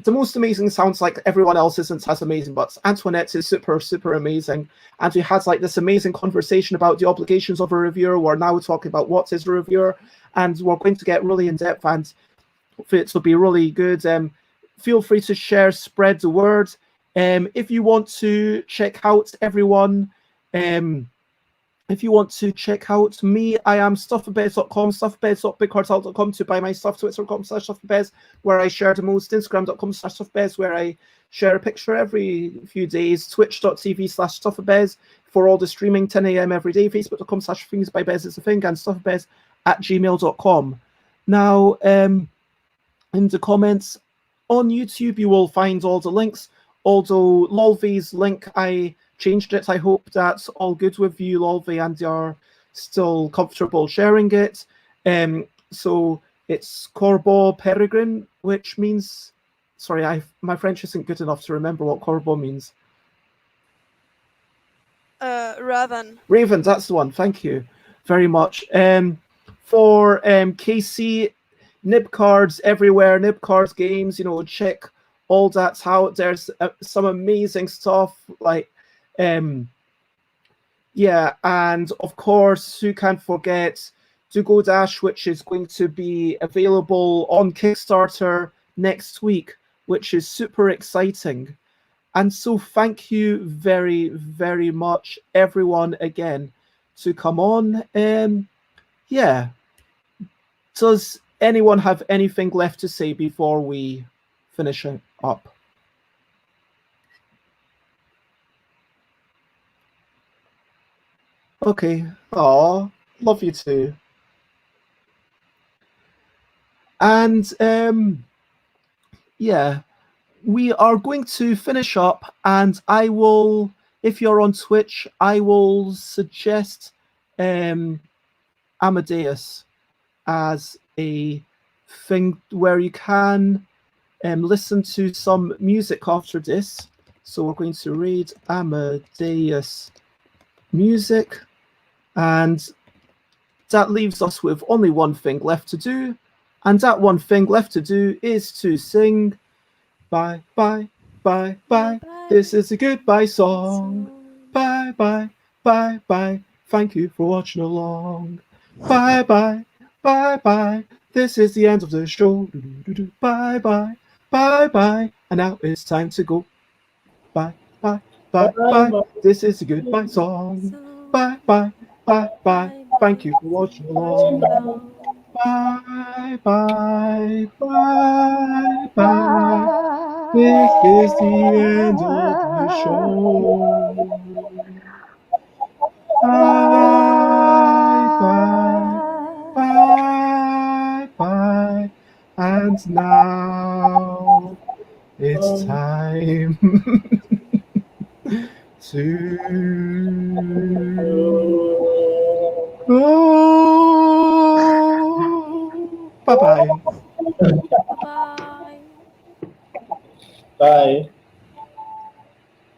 most amazing sounds like everyone else isn't as amazing, but Antoinette is super, super amazing. And we had this amazing conversation about the obligations of a reviewer. We're now talking about what is a reviewer, and we're going to get really in depth, and it will be really good. Feel free to share, spread the word. If you want to check out everyone, if you want to check out me, I am stuffbybez.com, stuffbybez.bigcartel.com to buy my stuff, twitter.com/stuffbybez, where I share the most, instagram.com/stuffbybez, where I share a picture every few days, twitch.tv/stuffbybez for all the streaming, 10 a.m. every day, facebook.com/thingsbybez is a thing, and stuffbybez@gmail.com. Now, in the comments on YouTube, you will find all the links, although LolV's link, I changed it. I hope that's all good with you, LolV, and you're still comfortable sharing it. So it's Corbeau Peregrine, which means, sorry, my French isn't good enough to remember what Corbeau means. Raven. Raven, that's the one. Thank you very much. For KC, NIBCARDs everywhere, NIBCARD Games, check all that out. There's some amazing stuff, and of course, who can forget Dugo Dash, which is going to be available on Kickstarter next week, which is super exciting. And so thank you very, very much, everyone, again, to come on. Does anyone have anything left to say before we finish it up? Okay. Aw, love you too. And we are going to finish up, and I will, if you're on Twitch, I will suggest Amadeus as a thing where you can listen to some music after this. So we're going to read Amadeus music, and that leaves us with only one thing left to do, and that one thing left to do is to sing Bye, bye, bye, bye. This is a goodbye song. Bye, bye, bye, bye. Thank you for watching along. Bye, bye, bye, bye. This is the end of the show. Bye, bye, bye, bye. And now it's time to go. Bye, bye, bye, bye. This is a goodbye song. Bye, bye, bye, bye. Thank you for watching along. Bye, bye, bye, bye. This is the end of the show. Bye, bye, bye, bye. And now it's time to go. Bye-bye. Bye. Bye.